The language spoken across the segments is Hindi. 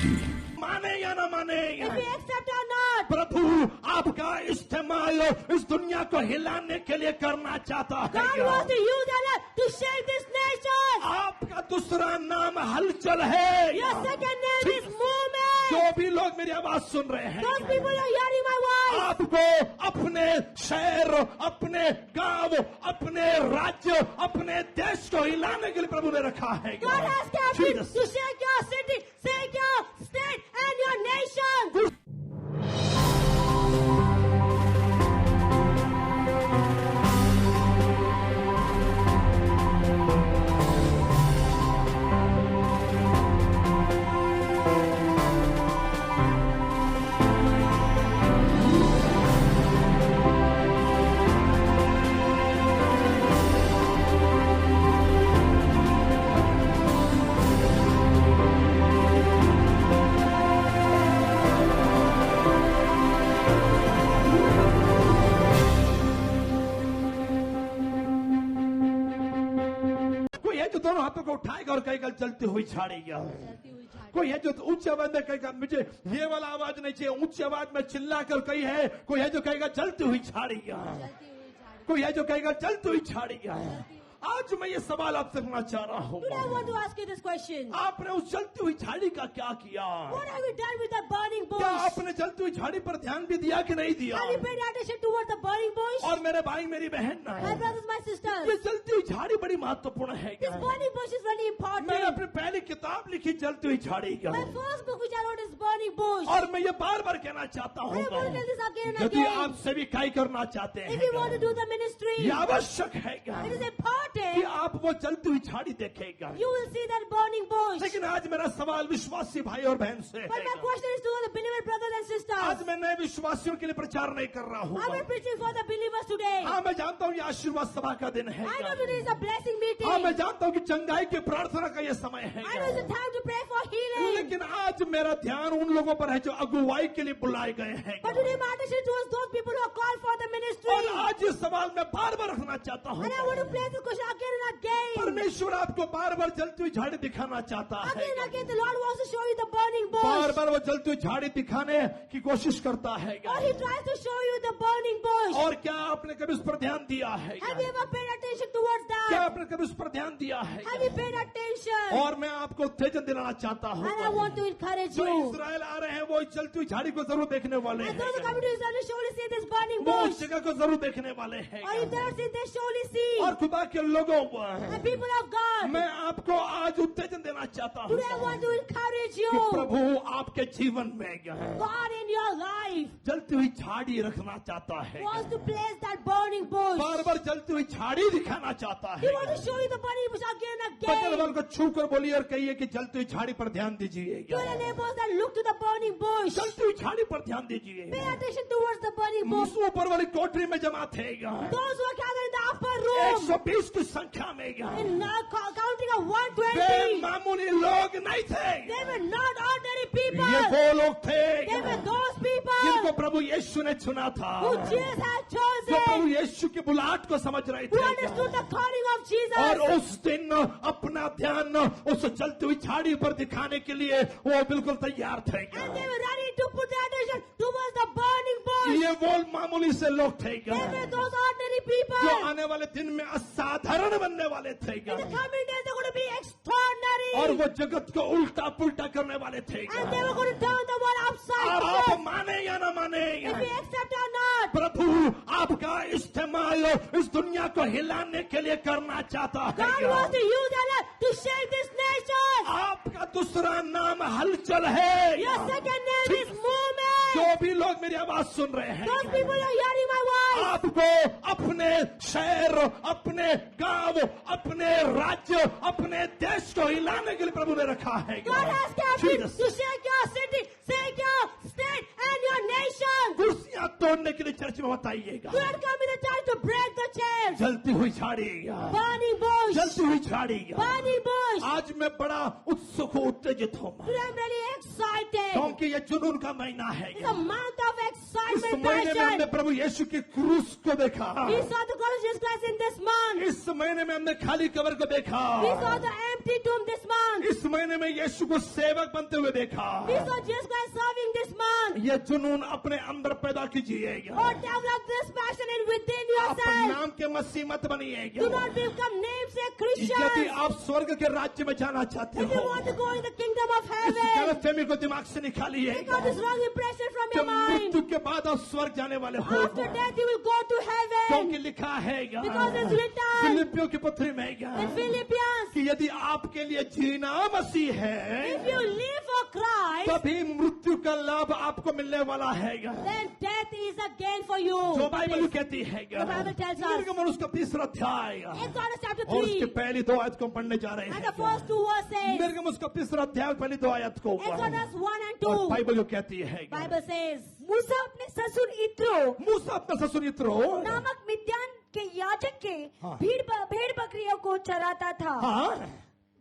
कीजिए। माने या ना माने, If we accept or not, प्रभु आपका इस्तेमाल इस दुनिया को हिलाने के लिए करना चाहता है। God wants to use our life to shake this nation. आपका दूसरा नाम हलचल है। Your second name is movement. जो भी लोग मेरी आवाज सुन रहे हैं, Those people are hearing my voice. आपको अपने शहर, अपने गांव, अपने राज्य, अपने देश को हिलाने के लिए प्रभु ने रखा है। God has kept you Jesus. to shake your city, shake your state and your nation. दोनों हाथों को उठाएगा और कहेगा चलती हुई झाड़ियां। कोई है जो ऊंची आवाज में कहेगा मुझे ये वाला आवाज नहीं चाहिए, ऊंची आवाज में चिल्ला कर कही है। कोई है जो कहेगा चलती हुई झाड़ियां। कोई है जो कहेगा चलती हुई झाड़ियां। आज मैं ये सवाल आपसे करना चाह रहा हूँ, Today I want to ask you this question. आपने उस चलती हुई झाड़ी का क्या किया? What have you done with the burning bush? क्या आपने चलती हुई झाड़ी पर ध्यान भी दिया कि नहीं दिया? Have you paid attention towards the burning bush? और मेरे भाई मेरी बहन, My brothers, my ये sisters, चलती हुई झाड़ी बड़ी महत्वपूर्ण है। this burning bush is very मैंने important. अपनी पहली किताब लिखी चलती हुई झाड़ी का, My first book which I wrote is burning bush. और मैं ये बार बार कहना चाहता हूँ, I want to tell this again and यदि again. आप सेविकाई करना चाहते If you want हैं, to do the ministry, ये आवश्यक है it is कि important. आप वो चलती हुई झाड़ी देखेगा। You will see that burning bush. लेकिन आज मेरा सवाल विश्वासी भाई और बहन से But my है, question is to all the believer brothers and sisters. आज मैं नए विश्वासियों के लिए प्रचार नहीं कर रहा हूँ। I'm not preaching for the believers today. हाँ, मैं जानता हूँ ये आशीर्वाद सभा का दिन है। I know today is a blessing meeting. हाँ, मैं जानता हूँ कि चंगाई की प्रार्थना का ये समय है। I know it's a time to pray for healing. लेकिन आज मेरा ध्यान उन लोगों पर है जो अगुवाई के लिए बुलाए गए हैं। But today my attention towards those people who are called for the ministry. और आज ये सवाल मैं बार बार रखना चाहता हूँ, And I want to place this question again and again. परमेश्वर आपको बार बार जलती हुई झाड़ी दिखाना चाहता है। Again and again, the Lord wants to show you the burning bar bush. बार वो जलती हुई झाड़ी दिखाने की कोशिश करता है। Or He tries to show you the burning bush. और क्या आपने कभी उस पर ध्यान दिया है? Have you ever paid attention towards क्या that? आपने कभी उस पर ध्यान दिया है? Have you paid attention? और मैं आपको उत्तेजन दिलाना चाहता हूँ, And I want to encourage जो you. इस्राएल आ रहे हैं वो इस जलती हुई झाड़ी को जरूर देखने वाले And those who हैं। come to Israel will surely see this burning वो bush. उस जगह को जरूर देखने वाले हैं। Or if they don't see, they surely see. और खुदा के लोगों The people of God. मैं आपको आज उत्तेजन देना चाहता हूँ Today I want to encourage कि you. प्रभु आपके जीवन में God in your life जलती हुई झाड़ी रखना चाहता है। wants to place that burning bush. बार बार जलती हुई झाड़ी दिखाना चाहता He है। wants to show you the burning bush again and बगल again. वाले को छू कर बोलिए और कहिए कि जलती हुई झाड़ी पर ध्यान दीजिए। To the neighbors that look to the burning bush. जलती हुई झाड़ी पर ध्यान दीजिए। Pay attention towards the burning bush. मुझसे ऊपर वाली कोठरी में जमा थे Those who are gathered in the upper room 120 की संख्या में in counting of 120. बेमामूली लोग नहीं थे। They were not ordinary ये people. वो लोग थे They were those people जिनको प्रभु यीशु ने चुना था, who Jesus had जो प्रभु chosen, यीशु की बुलाहट को समझ रहे who थे। understood the calling of और Jesus. उस दिन अपना ध्यान उस जलती हुई झाड़ी पर दिखाने के लिए वो बिल्कुल तैयार थे। And they were ready to put their attention towards the burning bush. ये वो मामूली से लोग थे They were those ordinary people. जो आने वाले दिन में असाधारण बनने वाले थे In the coming days, they're going to be extraordinary. और वो जगत को उल्टा पुल्टा करने वाले थे। And they were going to turn the world upside अब आप down. माने या ना माने, If we accept or not, प्रभु आपका इस्तेमाल इस दुनिया को हिलाने के लिए करना चाहता God है। wants to use our life to shake this nation. आपका दूसरा नाम हलचल है। Your second name is movement. जो भी लोग मेरी आवाज सुन रहे हैं, Those people are hearing my voice. आपको अपने शहर, अपने गांव, अपने राज्य, अपने देश को हिलाने के लिए प्रभु ने रखा है। God has kept you Jesus. to shake your city, shake your state and your nation. कुर्सियां तोड़ने के लिए चर्च में बताइएगा। Do not come in the time to break the chairs. जलती हुई झाड़ी, Burning bush. जलती हुई झाड़ी। Burning bush. आज मैं बड़ा उत्सुक हूँ, उत्तेजित हूँ, Today I'm really excited. क्योंकि ये जुनून का महीना है। It's a month of इस excitement, महीने में हमने passion. प्रभु यीशु की क्रूस को देखा। We saw the cross of Jesus Christ in this month. इस महीने में हमने खाली कब्र को देखा। We saw the empty into him this month. इस महीने में यीशु को सेवक बनते हुए देखा। We saw Jesus Christ serving this month. ये जुनून अपने अंदर पैदा कीजिएगा। Or develop this passion in within आप yourself. नाम के मसीह मत बनिएगा। Do not become namesake यदि Christians. आप स्वर्ग के राज्य में जाना चाहते If you हो, want to go in the kingdom of इस heaven, गलतफहमी को दिमाग से take निकालिएगा। out this wrong impression from जब your mind. मृत्यु के बाद आप स्वर्ग जाने वाले हो, After death, you will go to heaven. क्योंकि लिखा है Because it's written फिलिपियों की पत्री में in Philippians, कि यदि आपके लिए जीना मसीह है, if you live for Christ, तभी मृत्यु का लाभ आपको मिलने वाला है। then death is a gain for you. जो बाइबल कहती है, The Bible tells us. निर्गमन उसका 3रा अध्याय Exodus chapter और उसके 3 पहली 2 आयत को हम पढ़ने जा रहे and हैं। the first 2 verses. निर्गमन उसका 3रा अध्याय पहली 2 आयत को Exodus 1 and और 2. बाइबल जो कहती है, Bible says, मूसा अपने ससुर इत्रो मूसा अपना ससुर यित्रो नामक मिद्यान के याजक के हाँ। भेड़ बकरियों को चराता था। हाँ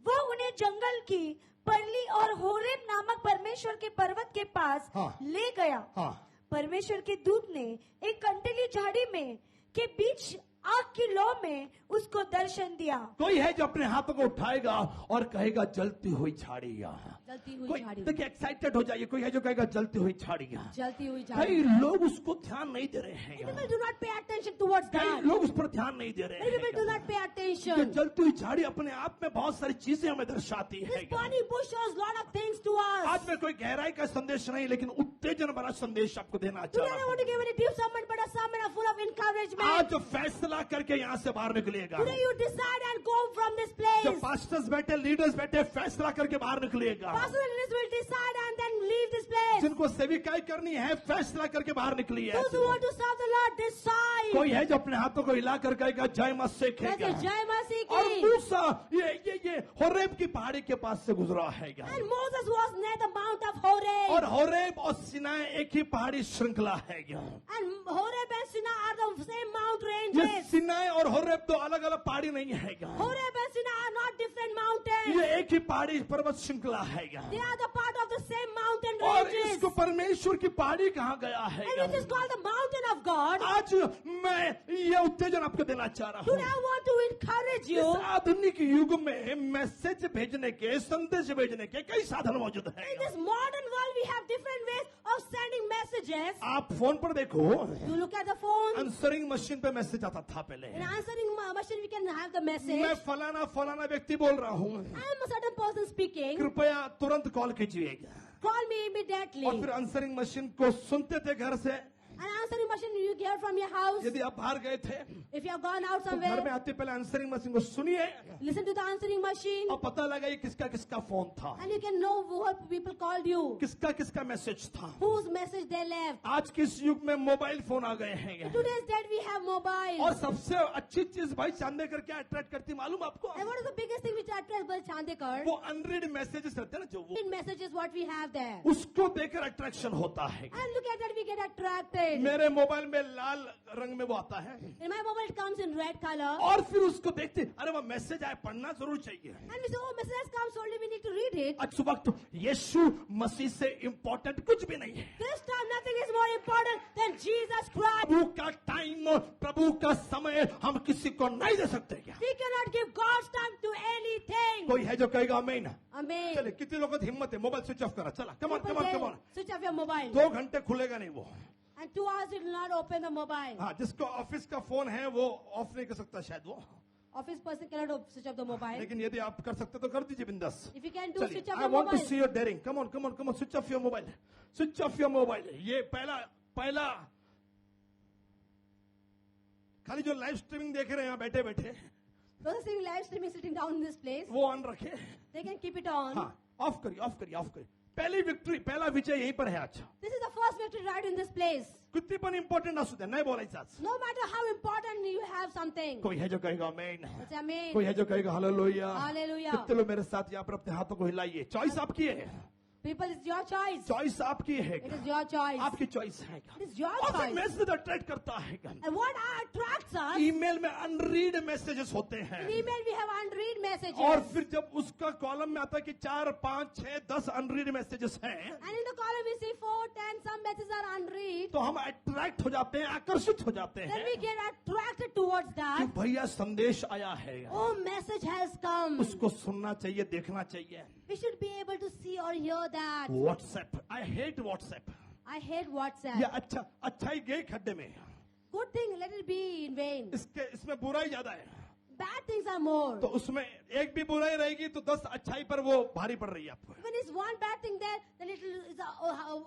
वो उन्हें जंगल की परली और होरेब नामक परमेश्वर के पर्वत के पास हाँ। ले गया। हाँ परमेश्वर के दूत ने एक कंटेली झाड़ी में के बीच आग की लौ में उसको दर्शन दिया। कोई है जो अपने हाथों को उठाएगा और कहेगा जलती हुई झाड़ियाँ। जलती हुई कोई झाड़ी, देखिए एक्साइटेड हो जाइए। कोई है जो कहेगा जलती हुई झाड़ियाँ। जलती हुई कई झाड़ी। लोग उसको ध्यान नहीं दे रहे हैं। People do not pay attention towards कई that. लोग उस पर ध्यान नहीं दे रहे Many people do हैं। not pay कि attention. जलती हुई झाड़ी अपने आप में बहुत सारी चीजें हमें दर्शाती है। This burning bush shows lot of things to us. आज मैं कोई गहराई का संदेश नहीं, लेकिन उत्तेजन भरा संदेश आपको देना Today चाह I रहा don't want to give any deep sermon, but a sermon full of हूँ। encouragement. आज जो फैसला करके यहाँ से बाहर निकलेगा, Today you decide and go from this जब place. पास्टर्स बैठे, लीडर्स बैठे, फैसला करके बाहर निकलेगा। Pastor and leaders will decide and then leave this place. जिनको सेविकाई करनी है, फैसला करके बाहर निकलिए। Those who want to serve the Lord, decide. कोई है जो अपने हाथों को हिला कर कहेगा जय मसीह That's कहेगा। a Jai Masih और ki. मूसा ये होरेब की पहाड़ी के पास से गुजरा है। And Moses was near the mount of Horeb. और होरेब और सिनाई एक ही पहाड़ी श्रृंखला है। And Horeb and Sinai are the same mount ये ranges. सिनाई और होरेब तो अलग अलग पहाड़ी नहीं है। Horeb and Sinai are not different ये mountains. एक ही पहाड़ी पर्वत श्रृंखला है। They are the part of the same mountain और ranges. इसको परमेश्वर की पहाड़ी कहा गया है। And which is called the mountain of God. आज मैं ये उत्तेजन आपको देना चाह रहा Today हूँ। I want to encourage you. इस आधुनिक युग में मैसेज भेजने के, संदेश भेजने के कई साधन मौजूद In हैं। this modern world, we have different ways of sending messages. आप फोन पर देखो, You look at the phone. Answering machine पे मैसेज आता था पहले। In answering machine, we can have the message. मैं फलाना व्यक्ति बोल रहा हूँ, I am a certain person speaking. कृपया तुरंत कॉल कीजिएगा। Call me immediately. और फिर आंसरिंग मशीन को सुनते थे घर से। An answering machine you get from your house. यदि आप बाहर गए थे If you have gone out तो घर में somewhere, आते पहले आंसरिंग मशीन को सुनिए listen to the answering machine. और पता लगा ये किसका किसका फोन था, And you can know what people called you. किसका किसका मैसेज था। Whose message they left. आज के इस युग में मोबाइल फोन आ गए हैं। Today's date we have mobile. और सबसे अच्छी चीज भाई चांदेकर क्या अट्रैक्ट करती मालूम आपको? And what is the biggest thing which attracts by Chandekar? वो अनरीड मैसेजेस रहते हैं ना, जो वो In messages what we have there. उसको देखकर अट्रैक्शन होता है। And look at that, we get attracted. मेरे मोबाइल में लाल रंग में वो आता है In my mobile it comes in red color. और फिर उसको देखते, अरे वो मैसेज आए, पढ़ना जरूर चाहिए। And we say, oh, message has come, so only we need to read it. आज वक्त यीशु मसीह से इंपॉर्टेंट कुछ भी नहीं है। This time nothing is more important than Jesus Christ. प्रभु का टाइम, प्रभु का समय हम किसी को नहीं दे सकते क्या? We cannot give God's time to anything. कोई है जो कहेगा आमीन? Amen. चले, कितने लोगों की हिम्मत है मोबाइल स्विच ऑफ करा? चला, कम People on say, come on. switch off your mobile. 2 घंटे खुलेगा नहीं वो। And 2 hours it will not open the mobile. हाँ, जिसको ऑफिस का फोन है वो ऑफ नहीं कर सकता शायद वो, Office person cannot switch off the mobile. लेकिन यदि आप कर सकते तो कर दीजिए बिंदास। If you can do चलिए, switch off I your want to mobile. see your daring. Come on, come on, come on. Switch off your mobile. Switch off your mobile. ये पहला खाली जो लाइव स्ट्रीमिंग देख रहे हैं यहाँ बैठे बैठे, Those seeing live streaming sitting down in this place, वो ऑन रखे। they can keep it on. हाँ, ऑफ करिए, ऑफ करिए, ऑफ करिए। पहली विक्ट्री, पहला विजय यहीं पर है। अच्छा, This is the first victory right in this place. कितनी पण इम्पोर्टेंट असू द्या, नाही बोलायचं आज। No matter how important you have something. कोई है जो कहेगा आमीन, It's amen. कोई है जो कहेगा हालेलुया। Hallelujah. कितने लोग मेरे साथ यहाँ पर अपने हाथों को हिलाइए। चॉइस आपकी है। People, it's your choice. Choice आपकी है It is your choice. आपकी चॉइस है It is your और फिर choice. मैसेज अट्रैक्ट करता है And what attracts us? Email में अनरीड मैसेजेस होते हैं In email we have unread messages. और फिर जब उसका कॉलम में आता है कि 4, 5, 6, 10 अनरीड मैसेजेस हैं And in the column we see 4, 10, some messages are unread. तो हम अट्रैक्ट हो जाते हैं, आकर्षित हो जाते Then हैं we get attracted towards कि that. भैया संदेश आया है, Oh, message has come. उसको सुनना चाहिए, देखना चाहिए. We should be able to see or hear that. WhatsApp, I hate WhatsApp. I hate WhatsApp. ये अच्छाई गई खड्डे में, Good thing, let it be in vain. इसमें बुराई ज्यादा है. Bad things are more. तो उसमें एक भी बुराई रहेगी तो 10 अच्छाई पर वो भारी पड़ रही है आपको. When it's one bad thing there, then it is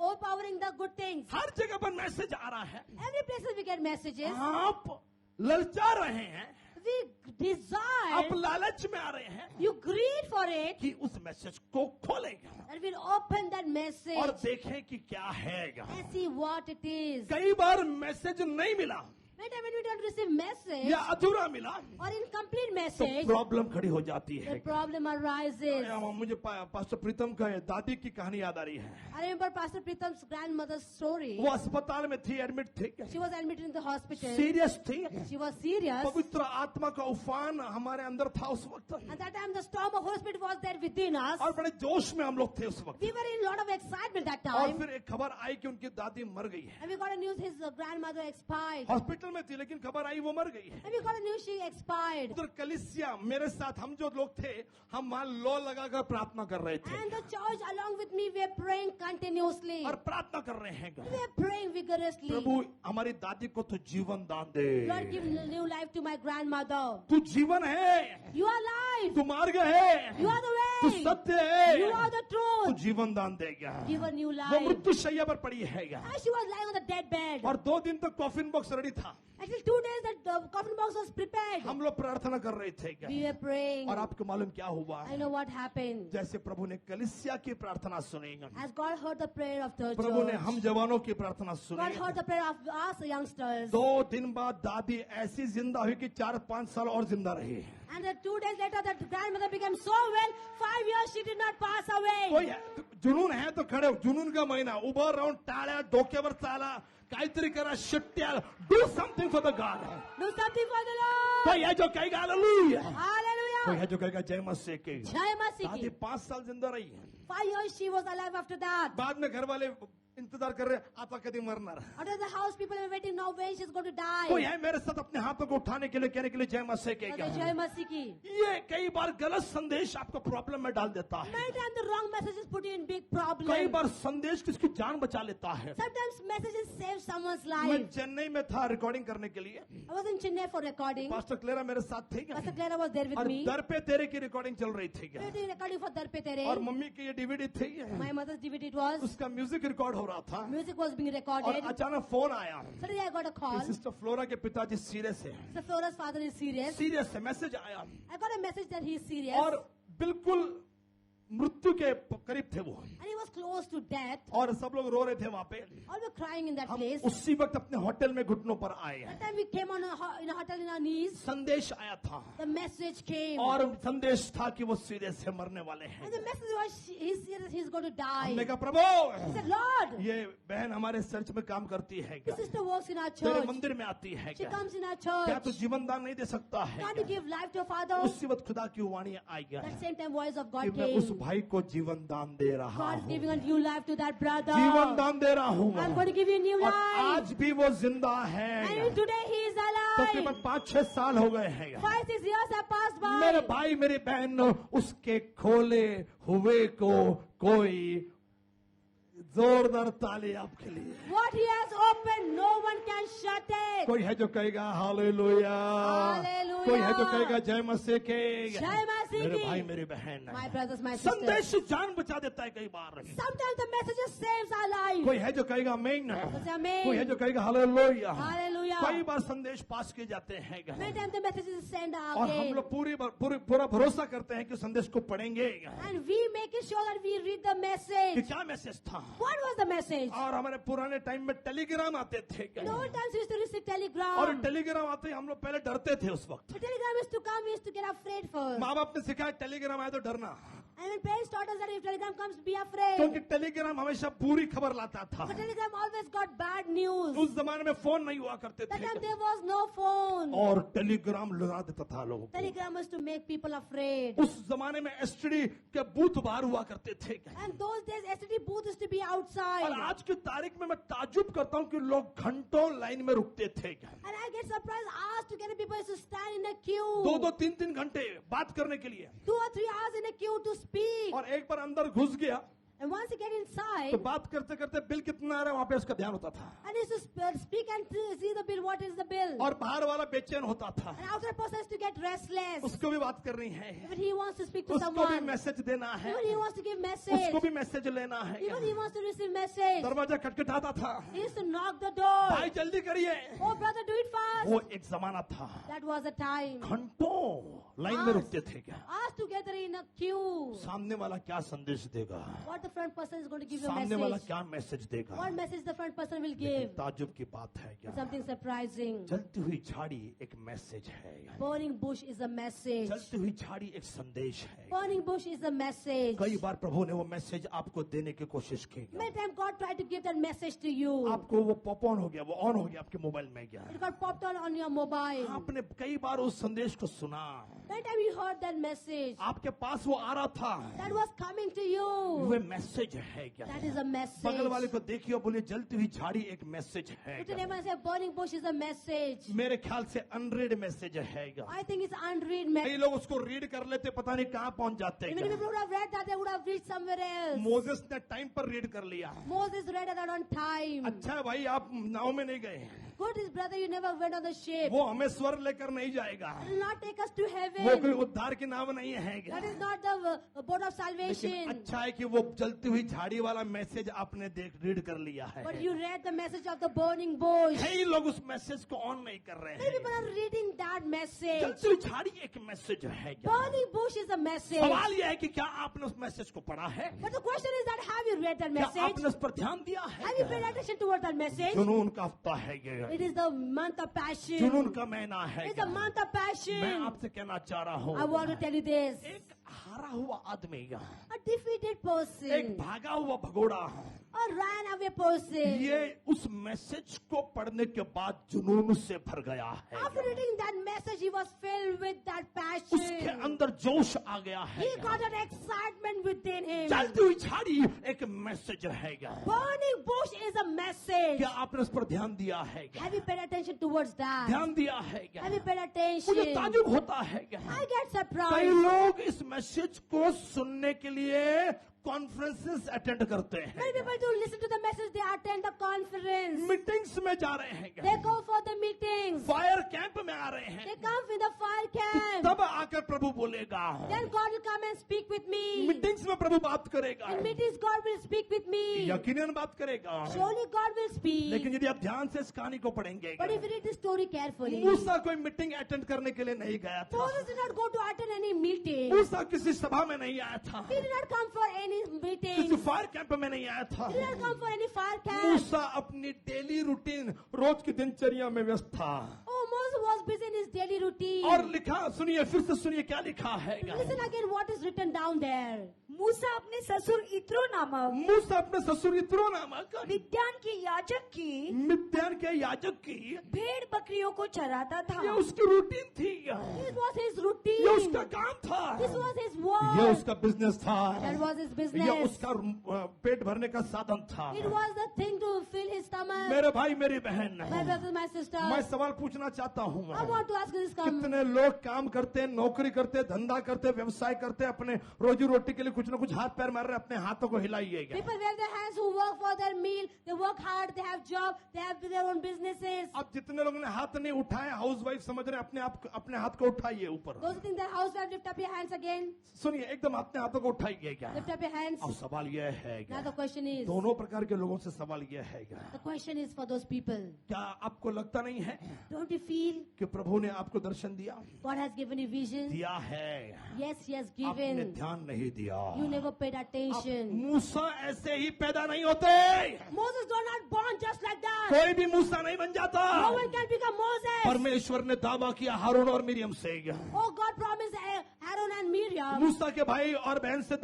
overpowering the good things. हर जगह पर मैसेज आ रहा है, Every place we get messages. आप ललचा रहे हैं, We desire, आप लालच में आ रहे हैं you greed for it, कि उस मैसेज को खोलेगा and we'll open that message और देखें कि क्या है. and see what it is. कई बार मैसेज नहीं मिला When we don't receive message या अधूरा मिला or incomplete तो message, प्रॉब्लम खड़ी हो जाती the है. problem arises. मुझे पास्टर प्रीतम का दादी की कहानी याद आ रही है. I remember Pastor Pritam's grandmother's story. वो अस्पताल में थी, एडमिट थी, She was admitted in the hospital. Serious थी. She was serious. पवित्र आत्मा का उफान हमारे अंदर था उस वक्त At that time, the storm of Holy Spirit was there within us. और बड़े जोश में हम लोग थे उस वक्त. We were in a lot of excitement that और time. फिर एक खबर आई कि उनकी दादी मर गई है. And we got a news his grandmother expired. Hospital में थी लेकिन खबर आई वो मर गई है. And we got a news she expired. उधर कलिसिया मेरे साथ हम जो लोग थे हम वहां लो लगाकर प्रार्थना कर रहे थे And the church along with me, we are praying continuously. और प्रार्थना कर रहे हैं. We are praying vigorously. प्रभु हमारी दादी को तो जीवन दान दे. Lord, give new life to my grandmother. तू जीवन है, You are life. तू मार्ग है, You are the तू way. सत्य है, You are the तू truth. जीवन दान देगा. Give a new वो life. मृत्यु शैया पर पड़ी है And she was lying on the dead bed. और 2 दिन तक कॉफिन बॉक्स रेडी था. Until 2 days that the coffin box was prepared. हम लोग प्रार्थना कर रहे थे We were praying. और आपको मालूम क्या हुआ? I know what happened. जैसे प्रभु ने कलिसिया की प्रार्थना सुनी, As God heard the prayer of the प्रभु ने church, हम जवानों की प्रार्थना God सुनी. heard the prayer of us youngsters. 2 दिन बाद दादी ऐसी जिंदा हुई कि 4-5 साल और जिंदा रही. And then 2 days later, that grandmother became so well. 5 years she did not pass away. कोई जुनून है तो खड़े हो. जुनून का महीना उभं राहून टाळ्या डोक्यावर चाला, काहीतरी करा, शिट्ट्या. Do something for the God. Do something for the Lord. कोई है जो कहेगा हालेलुया, कोई Hallelujah. है जो कहेगा जय मसीह की. Jai Masihi. दादी 5 साल जिंदा रही. 5 years she was alive after that. बाद में घर वाले इंतजार कर रहे आता कभी मरना. Out of the house, people were waiting now when she's going to die. कोई है मेरे साथ अपने हाथों को उठाने के लिए कहने के लिए जय मसीह के Brother Jai Masihi. ये कई बार गलत संदेश आपको प्रॉब्लम में डाल देता है. Many times the wrong messages put you in big कई problems. बार संदेश किसकी जान बचा लेता है. Sometimes messages save someone's मैं life. चेन्नई में था रिकॉर्डिंग करने के लिए. I was in Chennai for recording. Pastor Clara मेरे साथ थे Pastor Clara was there with और me. दर पे तेरे की रिकॉर्डिंग चल रही थी We were doing recording for Dar Pe और Tere. मम्मी की ये डीवीडी थी, My mother's DVD it was. उसका म्यूजिक रिकॉर्ड हो रहा था Music was being और recorded. अचानक फोन आया. Suddenly I got a call. Sister flora के पिताजी सीरियस है. So Flora's father is serious. Serious है. मैसेज आया I got a message that he is serious. और बिल्कुल मृत्यु के करीब थे वो And he was close to death. और सब लोग रो रहे थे वहाँ पे. All were crying in that हम place. उसी वक्त अपने होटल में घुटनों पर आए. That time we came on in a hotel in our knees. संदेश आया था The message came. और संदेश था कि वो सीरियस है, mरने वाले हैं. And the message was he's serious, he's going to die. हमने कहा He प्रभु said, Lord, ये बहन हमारे चर्च में काम करती है this क्या, sister works in our तेरे church. मंदिर में आती है She क्या, comes in our क्या तू church. जीवन दान नहीं दे सकता है Can't you क्या? give life to your father? उसी वक्त खुदा की वाणी आई गया That same time voice of कि God मैं उस came. भाई को जीवन दान दे रहा God is हूँ. giving a new life to that brother. जीवन दान दे रहा हूँ I'm going to give you a new और life. आज भी वो जिंदा है. And today he is तकरीबन alive. 5-6 साल हो गए हैं. 5-6 years have passed मेरे by. भाई मेरी बहन उसके खोले हुए को कोई जोरदार ताली आपके लिए. What he has opened, no one can shut it. कोई है जो कहेगा हालेलुया, हालेलुया। कोई है जो कहेगा जय मसीह के. जय मसीह मेरे की। भाई मेरी बहन, My brothers, my sisters. संदेश जान बचा देता है कई बार. Sometimes the messages saves our life. कोई है जो कहेगा आमीन, Say amen. कोई है जो कहेगा हालेलुया. Hallelujah. कई बार संदेश पास किए जाते हैं Many times the messages is sent और हम again. लोग पूरा भरोसा करते हैं कि संदेश को पढ़ेंगे. And we make it sure that we read the कि message. क्या मैसेज था. What was the message? और हमारे पुराने टाइम में टेलीग्राम आते थे. In old times we used to receive telegram. और टेलीग्राम आते ही हम लोग पहले डरते थे उस वक्त. The telegram used to come, we used to get afraid first. माँ बाप ने सिखाया टेलीग्राम आए तो डरना. And when parents taught us that if telegram comes, be afraid. क्योंकि टेलीग्राम हमेशा बुरी खबर लाता था। But telegram always got bad news. उस जमाने में फोन नहीं हुआ करते That time थे there was no phone. और टेलीग्राम लगा देता था लोगों को। Telegram was to make people afraid. उस जमाने में एसटीडी के बूथ बाहर हुआ करते थे And those days, STD booth used to be और outside. आज की तारीख में मैं ताजुब करता हूँ कि लोग घंटों लाइन में रुकते थे। And I get surprised, asked to get people to stand in a queue. 2-2, 3-3 घंटे बात करने के लिए 2 or 3 hours in a queue to speak. और एक बार अंदर घुस गया And once you get inside, तो बात करते करते बिल कितना आ रहा है वहाँ पे उसका ध्यान होता था and he used to speak and see the bill, what is the bill? और बाहर वाला बेचैन होता था, And outside person has to get restless. उसको भी बात करनी है, Even he wants to speak to उसको भी someone. मैसेज देना है, Even he wants to give उसको message. भी मैसेज लेना है। Even he wants to receive message. दरवाजा खटखटाता था, He used to knock the door. भाई जल्दी करिए। Oh brother, do it fast. वो एक जमाना था, That was a time. घंटों लाइन में रुकते थे क्या? Us together in a queue. सामने वाला क्या संदेश देगा, What the front person is going to give you a सामने वाला message. क्या मैसेज देगा? What message the front person will लेकिन give? ताजुब की बात है क्या, Something surprising. जलती हुई झाड़ी एक मैसेज है, Burning bush is a message. जलती हुई झाड़ी एक संदेश है। Burning bush is a message. कई बार प्रभु ने वो मैसेज आपको देने की कोशिश की, Many times God tried to give that message to you. आपको वो पॉप ऑन हो गया, वो ऑन हो गया आपके मोबाइल में गया, It got popped on your mobile. आपने कई बार उस संदेश को सुना, Many times you heard that message. आपके पास वो आ रहा था, That was coming to you. वो मैसेज है क्या? That is a message. बगल वाले को देखिए और बोलिए जलती हुई झाड़ी एक मैसेज है But क्या? today when I say burning bush is a message. मेरे ख्याल से अनरीड मैसेज है क्या? I think it's unread कई message. लोग उसको रीड कर लेते, पता नहीं कहाँ पहुंच जाते हैं Many क्या? people would have read that, they would have read somewhere else. Moses ने टाइम पर रीड कर लिया। Moses read that on time. अच्छा है भाई, आप नाव में नहीं गए, Good is brother, you never went on the ship. वो हमें स्वर लेकर नहीं जाएगा, It will not take us to वो heaven. कोई उद्धार की नाव नहीं है क्या? That is not the boat of लेकिन salvation. अच्छा है कि वो जलती हुई झाड़ी वाला मैसेज आपने रीड कर लिया है। But you read the message of the burning bush. कई लोग उस मैसेज को ऑन नहीं कर रहे Many people हैं। are reading that message. जलती हुई झाड़ी एक मैसेज है क्या? Burning bush is a message. सवाल यह है कि क्या आपने उस मैसेज को पढ़ा है? But the question is that have you read that क्या message? आपने उस पर ध्यान दिया Have you paid है? attention towards that message? जुनून का हफ्ता है It ये, is the month of passion. जुनून का महीना है It's the क्या? month of मैं passion. आपसे कहना चाह रहा हूँ, I want to tell you this. एक हारा हुआ आदमी, A defeated एक person, भागा हुआ भगोड़ा, a ran away person. ये उस मैसेज को पढ़ने के बाद जुनून से भर गया After है, reading that message, he was filled with that उसके passion. अंदर जोश आ गया है। He got an excitement within him. जलती हुई झाड़ी एक मैसेज है क्या? Burning bush is a message. क्या आपने उस पर ध्यान दिया है क्या? Have you paid attention towards that? ध्यान दिया है क्या? Have you paid मुझे attention? ताजुब होता है क्या? I get कई surprised. लोग इस मैसेज को सुनने के लिए कॉन्फ्रेंसेस अटेंड करते हैं, Many people do listen to the message, they attend the conference. Meetings में जा रहे हैं क्या? They go for the meetings. Fire camp में आ रहे They हैं, come with the fire camp. तब आकर प्रभु बोलेगा, Then God will come and speak with me. Meetings में प्रभु बात करेगा, In meetings, God will speak with me. यकीनन बात करेगा। Surely God will speak. लेकिन यदि आप ध्यान से इस कहानी को पढ़ेंगे, But if you read the story carefully, मूसा कोई मीटिंग अटेंड करने के लिए नहीं गया था, Moses did not go to attend any meeting. मूसा किसी सभा में नहीं आया था, He did not come for any meeting. किसी फायर कैंप में नहीं आया था। He did not come for any fire camp. मूसा अपनी डेली रूटीन, रोज की दिनचर्या में व्यस्त था। Oh, Moses was busy in his daily routine. और लिखा, सुनिए, फिर से सुनिए क्या लिखा है। Listen again what is written down there. मूसा अपने ससुर इत्रो नामक मूसा अपने ससुर यित्रो नामक मिद्यान के याजक की मिद्यान के याजक की भेड़ बकरियों को चराता था। ये उसकी रूटीन थी, This was his routine. ये उसका काम था, This was his ये work. उसका बिजनेस था, That was his ये business. उसका पेट भरने का साधन था। It was the thing to fill his stomach. मेरे भाई मेरी बहन, My brothers, my sisters. मैं सवाल पूछना चाहता हूँ, I want to ask you this. कितने लोग काम करते, नौकरी करते, धंधा करते, व्यवसाय करते, अपने रोजी रोटी के लिए कुछ ना कुछ हाथ पैर मार रहे, अपने हाथों को हिलाइएगा। People wave their hands who work for their meal. They work hard. They have job. They have their own businesses. अब जितने लोगों ने हाथ नहीं उठाए, हाउस वाइफ समझ रहे, अपने हाथ को उठाइए ऊपर। Those who think they're housewife, lift up your hands again. सुनिए, एकदम अपने हाथों को उठाइए क्या? Lift up your hands. अब सवाल यह है Now क्या? the question is. दोनों प्रकार के लोगों से सवाल यह है क्या? The question is for those people. क्या आपको लगता नहीं है Don't you feel कि प्रभु ने आपको दर्शन दिया? God has given you vision? दिया है, Yes, He has आपने given. ध्यान नहीं दिया। You never paid attention. मूसा ऐसे ही पैदा नहीं होते, Moses was not born just like that. कोई भी मूसा नहीं बन जाता। No one can become Moses. परमेश्वर ने दावा किया हारून और मिरियम से, Oh, God promised Aaron and Miriam. मूसा के भाई और बहन से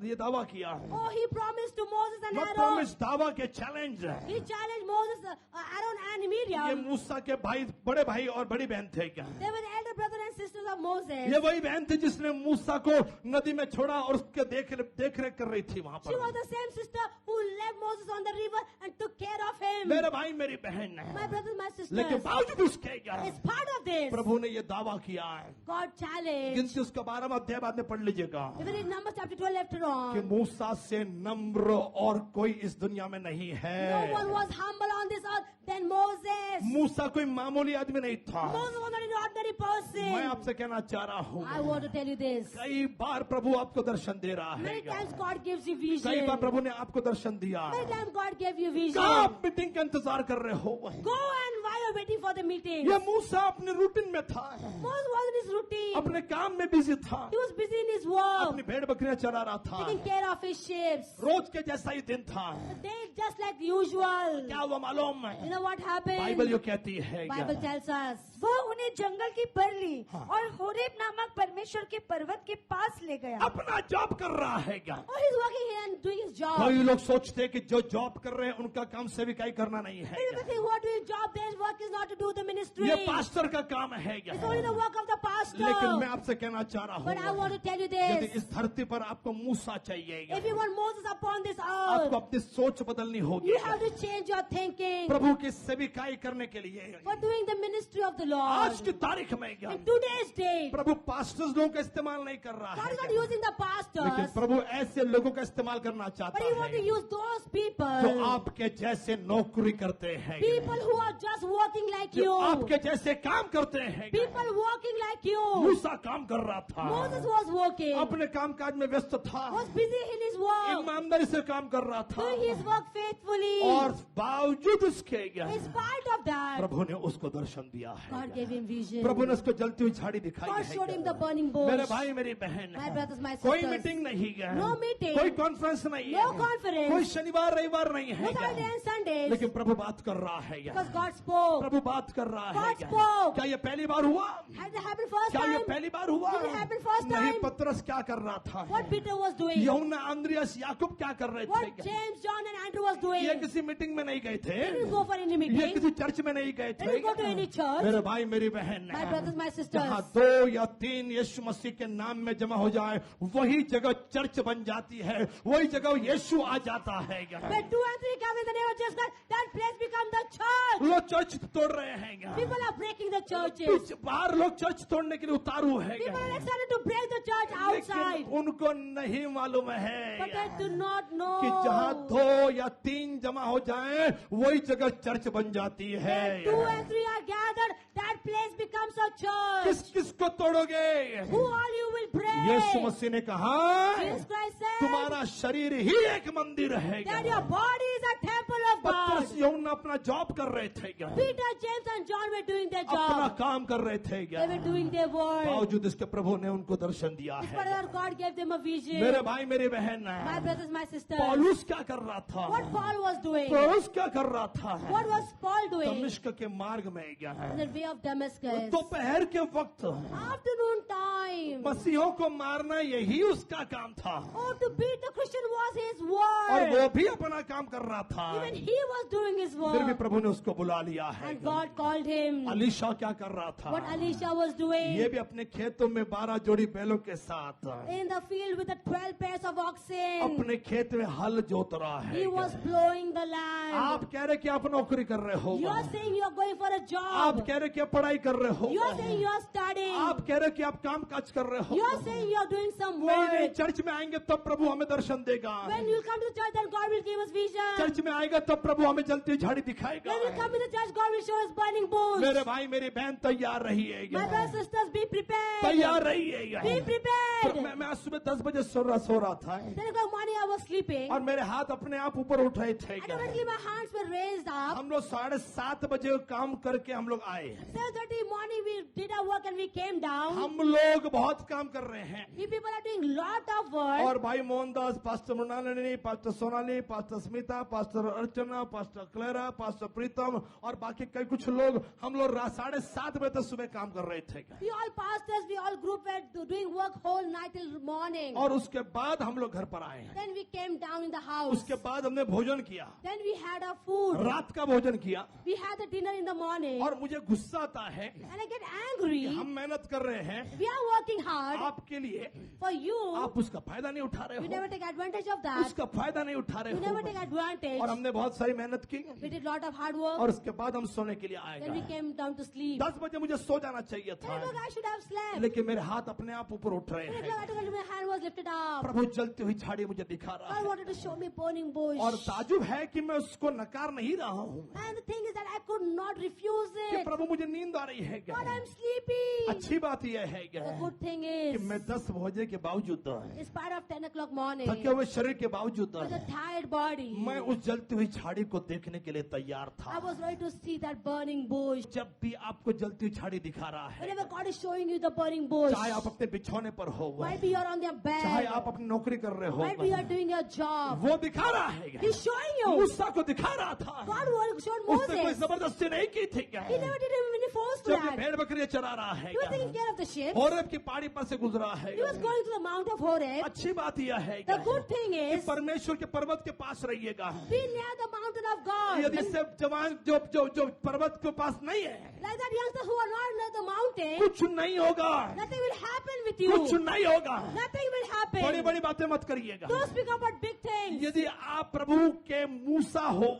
ये दावा किया है। Oh, he promised to Moses and Not Aaron. promise, दावा के चैलेंज है। He challenged Moses, Aaron and ये Miriam. मूसा के भाई, बड़े भाई और बड़ी बहन थे क्या? They were the elder brother and sisters of Moses. ये वही बहन थी जिसने मूसा को नदी में छोड़ा और उसके देख रेख कर रही थी वहां She was पर। the same sister who left Moses on the river and took care of him. मेरे भाई मेरी बहन है, My brothers, my sisters. लेकिन बावजूद उसके क्या It's part of this. प्रभु ने ये दावा किया है। God challenged. गिनती उसका 12वां अध्याय बाद में पढ़ लीजिएगा Even in Numbers chapter 12 later कि on. मूसा से नम्र और कोई इस दुनिया में नहीं No है। one was humble on this earth than Moses. मूसा कोई मामूली आदमी नहीं था। Moses was not an ordinary मैं person. आपसे कहना चाह रहा हूँ, I want to tell you this. कई बार प्रभु आपको दर्शन दे रहा Many है। times God gives you कई vision. बार प्रभु ने आपको दर्शन दिया। Many times God gave you vision. कहाँ आप मीटिंग का इंतजार कर रहे हो? Go and while you're waiting for the meeting. ये मूसा अपने रूटीन में था, Moses was in his routine. अपने काम में बिजी था, He was busy in his work, अपनी भेड़ बकरियां चला रहा था। taking care of his sheep. रोज के जैसा ही दिन था। The day just like usual. क्या हुआ मालूम You है? know what happened? बाइबल यो कहती है Bible क्या? tells us. वो उन्हें जंगल की पर ली हाँ। और होरेब नामक परमेश्वर के पर्वत के पास ले गया। अपना जॉब कर रहा है क्या? Oh, he's working here and doing his job. कई लोग सोचते हैं कि जो जॉब कर रहे हैं उनका काम सेविकाई करना नहीं है Many क्या? people think who are doing job, their work is not to do the ministry. ये पास्टर का काम है क्या? It's only the work of the लेकिन मैं pastor. आपसे कहना चाह रहा But I हूँ, want to tell you यदि this. इस धरती पर आपको मूसा चाहिए, If you want Moses upon this आपको earth, अपनी सोच बदलनी होगी you have to change your thinking प्रभु की सेविकाई करने के लिए। for doing the ministry of the आज Lord. की तारीख में क्या In today's day, Prabhu pastors लोगों का इस्तेमाल नहीं कर रहा God है is not क्या? using the लेकिन pastors, प्रभु ऐसे लोगों का इस्तेमाल करना चाहता but He wants to है use those जो people, आपके जैसे नौकरी करते हैं, people who are just working like जो you, आपके जैसे काम करते हैं। people working like you. मूसा काम कर रहा था, Moses was working, अपने काम काज में व्यस्त था, was busy in his work, ईमानदारी से काम कर रहा था, doing his work faithfully. और बावजूद उसके In spite of that, प्रभु ने उसको दर्शन दिया है। God gave him vision. प्रभु ने उसको जलती हुई झाड़ी दिखाई God showed him the है। burning मेरे bush. भाई मेरी बहन, My brothers, my कोई sisters. मीटिंग नहीं है, No meeting. कोई कॉन्फ्रेंस नहीं No है, conference. कोई शनिवार रविवार नहीं है, No Saturday and Sundays. लेकिन प्रभु बात कर रहा है। Because God spoke. प्रभु बात कर रहा है। God spoke. क्या ये पहली बार हुआ? Has it happened first क्या ये time? पहली बार हुआ? Did it happen first नहीं, time? पतरस क्या कर रहा था? What Peter was doing. यूहन्ना, अंद्रियास, याकूब क्या कर रहे What थे? James, John and Andrew was doing. ये किसी मीटिंग में नहीं गए थे, They didn't go for any ये meeting. किसी चर्च में नहीं गए They didn't go to थे। any church. मेरे भाई मेरी बहन, My brothers, my जहाँ sisters. 2 या 3 यीशु मसीह के नाम में जमा हो जाए, वही जगह चर्च बन जाती है, वही जगह यीशु आ जाता है। When 2 and 3 come in the name of Jesus Christ, that place becomes the church. लोग चर्च तोड़ रहे हैं, People are breaking the churches. पीछे बाहर लोग चर्च तोड़ने के लिए उतारू है, People are excited to break the church लेकिन outside. उनको नहीं मालूम But they है do not कि जहाँ know. 2 या 3 जमा हो जाए, वही जगह चर्च बन जाती है। When 2 and 3 are gathered, that place becomes a किस church. किस को तोड़ोगे? Who all you will Yeshu pray? मसीह ने कहा, Jesus Christ said तुम्हारा शरीर ही एक मंदिर है। that your body is a temple of पतरस God. यूहन्ना अपना जॉब कर रहे थे क्या? Peter, James and John were doing their अपना job. काम कर रहे थे क्या? They were doing their work. बावजूद इसके प्रभु ने उनको दर्शन दिया है। But our God gave them a vision. मेरे भाई मेरी बहन, My brothers, my sisters. पौलुस क्या कर रहा था? What Paul was doing? पौलुस क्या कर रहा था? What was Paul doing? दमिश्क के मार्ग में गया है। In the way of Damascus. दोपहर के वक्त Afternoon time. मसीहों को मारना यही उसका काम था, Oh, to beat the Christian was his और work. वो भी अपना काम कर रहा था। Even he was doing his फिर भी work. प्रभु ने उसको बुला लिया है। And God called him. Alisha क्या कर रहा था? What Elisha was ये doing भी अपने खेतों में 12 जोड़ी बैलों के साथ in the field with the 12 pairs of oxen. अपने खेत में हल जोत रहा है। He was plowing the आप land. कह रहे कि आप नौकरी कर रहे हो, You are saying you are going for a आप job. कह रहे कि आप पढ़ाई कर रहे हो, You are saying you are studying. आप कह रहे कि आप काम काज कर रहे हो। You are saying you are doing some नहीं नहीं, work. चर्च में आएंगे तब प्रभु हमें दर्शन देगा। When you come to the church, then God will give us vision. Church में आएगा तब प्रभु हमें जलती हुई झाड़ी दिखाएगा। When we come to the church, God will show us burning bush. मेरे भाई मेरी बहन तैयार रहिए, My brothers and sisters, be prepared. तैयार रहिए। Be prepared. मैं आज सुबह 10 बजे सो रहा था 10 o'clock morning, I was sleeping. और मेरे हाथ अपने आप ऊपर उठ रहे थे। Automatically, my hands were raised up. हम लोग 7:30 बजे काम करके हम लोग आए। 7:30 morning, we did our work and we came down. हम लोग बहुत काम कर रहे हैं, You people are doing lot of work. और भाई Mohandas, pastor Mrinalini, pastor Sonali, pastor Smita, pastor Archana, pastor Clara, pastor Pritam और बाकी कई कुछ लोग, हम लोग 7:30 बजे तक सुबह काम कर रहे थे। We all pastors, we all group were doing work whole whole night till morning. और उसके बाद हम लोग घर पर आए हैं। Then we came down in the house. उसके बाद हमने भोजन किया, Then we had our food. रात का भोजन किया, We had the dinner in the morning. और मुझे गुस्सा आता है And I get angry. कि हम मेहनत कर रहे हैं We are working hard आपके लिए, for you. आप उसका फायदा नहीं उठा रहे You हो, never take advantage of that. उसका फायदा नहीं उठा रहे You never take हो। advantage. और हमने बहुत सारी मेहनत की, We did lot of hard work. और उसके बाद हम सोने के लिए आए Then we गए। came down to sleep. 10 बजे मुझे सो जाना चाहिए 10 था, o'clock I should have slept. लेकिन मेरे हाथ अपने आप ऊपर उठ रहे 10 हैं। o'clock I told you my hand was lifted up. प्रभु जलती हुई झाड़ी मुझे दिखा रहा God है, wanted to show me burning bush. और ताजुब है कि मैं उसको नकार नहीं रहा हूँ And the thing is that I could not refuse कि it. प्रभु मुझे नींद आ रही है क्या। God, I'm sleepy. अच्छी बात यह है क्या The good thing कि is, मैं 10 बजे के बावजूद, in spite of 10 o'clock morning, थके हुए शरीर के बावजूद, with a tired body, मैं उस जलती हुई झाड़ी को देखने के लिए तैयार I था। was ready to see that burning bush. जब भी आपको जलती हुई झाड़ी दिखा रहा है, Whenever God is showing you the burning bush, चाहे आप अपने बिछौने पर हो, might be you're on your चाहे bed, आप अपनी नौकरी कर रहे might be you're हो, doing your job. वो दिखा रहा है क्या? He's showing you. मूसा को दिखा रहा था, God showed उसने कोई Moses. जबरदस्ती नहीं की थी क्या? He never did him any force to जब ये that. भेड़ बकरियां चरा रहा है He was taking क्या? care of the sheep. Horeb की पहाड़ी पर से गुजरा है He was क्या? going to the mount of Horeb. अच्छी बात यह है The क्या? good thing कि is, परमेश्वर के पर्वत के पास रहिएगा। be near the mountain of God. यदि सब जवान जो पर्वत के पास नहीं है, Like that youngsters who are not near the mountain, कुछ नहीं होगा, nothing will happen with कुछ you. नहीं होगा। Nothing will बड़ी happen. बड़ी बातें मत करिएगा। Don't speak about big things. यदि आप प्रभु के मूसा हो,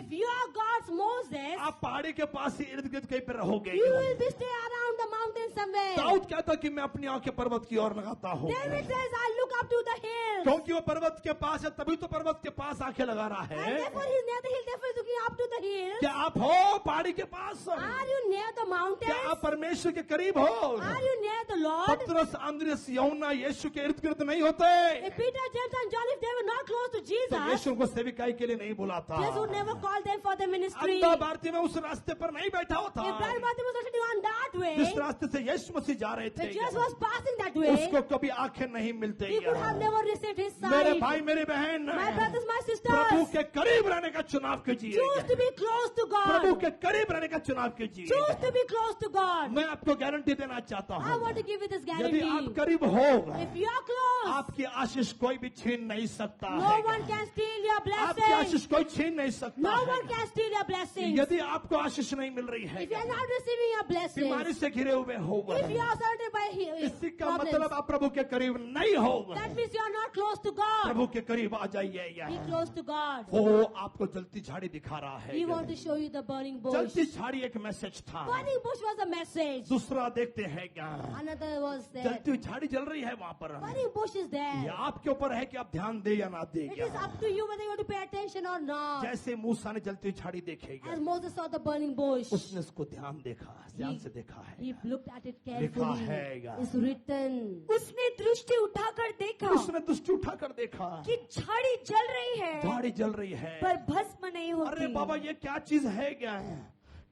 If you are God's Moses, आप पहाड़ी के पास ही इर्द गिर्द कहीं पे रहोगे। you will be stay around the mountain somewhere. Dawood कहता कि मैं अपनी आंखें पर्वत की ओर लगाता हूँ, David says, I look up to the hills. क्योंकि वो पर्वत के पास है, तभी तो पर्वत के पास आंखें लगा रहा And है। therefore he's near the hill, therefore he's looking up to the hills. क्या आप हो पहाड़ी के पास? Are you near the क्या mountains? आप परमेश्वर के करीब हो? Are you near the Lord? पतरस, अंद्रियास, यूहन्ना यीशु के इर्द गिर्द नहीं होते, If Peter, James and John, if they were not close to तो Jesus, यीशु को सेविकाई के लिए नहीं बुलाता। Jesus would never call them for the ministry. अंधा भारती में उस रास्ते पर नहीं बैठा होता, If Brother Bartholomew was sitting on that way, जिस रास्ते से यीशु मसीह जा रहे when थे, Jesus was passing that way, उसको कभी आंखें नहीं मिलते। he could have never received his मेरे sight. भाई मेरे बहन, My brothers, my Prabhu sisters, के करीब रहने का चुनाव कीजिए। choose to be close to Prabhu God. के करीब रहने का चुनाव कीजिए। Choose to be close to God. मैं आपको गारंटी देना चाहता I हूँ, want to give you this यदि आप guarantee. करीब हो, If you are close, आपकी आशीष कोई भी छीन नहीं सकता no है। one can steal your आपकी blessing. आशीष कोई छीन नहीं सकता No है। one can steal your blessings. यदि आपको आशीष नहीं मिल रही है, If you are not receiving your बीमारी blessings, से घिरे हुए हो, if you are surrounded by इसी का problems, मतलब आप प्रभु के करीब नहीं हो। that means you are not close to God. प्रभु के करीब आ जाइए। Be close to God. वो आपको जलती झाड़ी दिखा रहा He है। wants to show you the burning bush. जलती झाड़ी एक मैसेज था। Burning bush was a message. दूसरा देखते हैं क्या? Another was there. जलती हुई झाड़ी जल रही है वहाँ पर। Burning bush is ये there. आपके ऊपर है कि आप ध्यान दे या ना दे। It is up to you whether you want to pay attention or not. जैसे मूसा ने जलती हुई झाड़ी देखेगी, As Moses saw the burning bush, उसने उसको ध्यान देखा, ध्यान से देखा है। he looked at it लिखा carefully. है। It's written. उसने दृष्टि उठाकर देखा उसने दृष्टि उठाकर देखा, कि झाड़ी जल रही है झाड़ी जल रही है। पर भस्म नहीं अरे होती। बाबा, ये क्या चीज है क्या?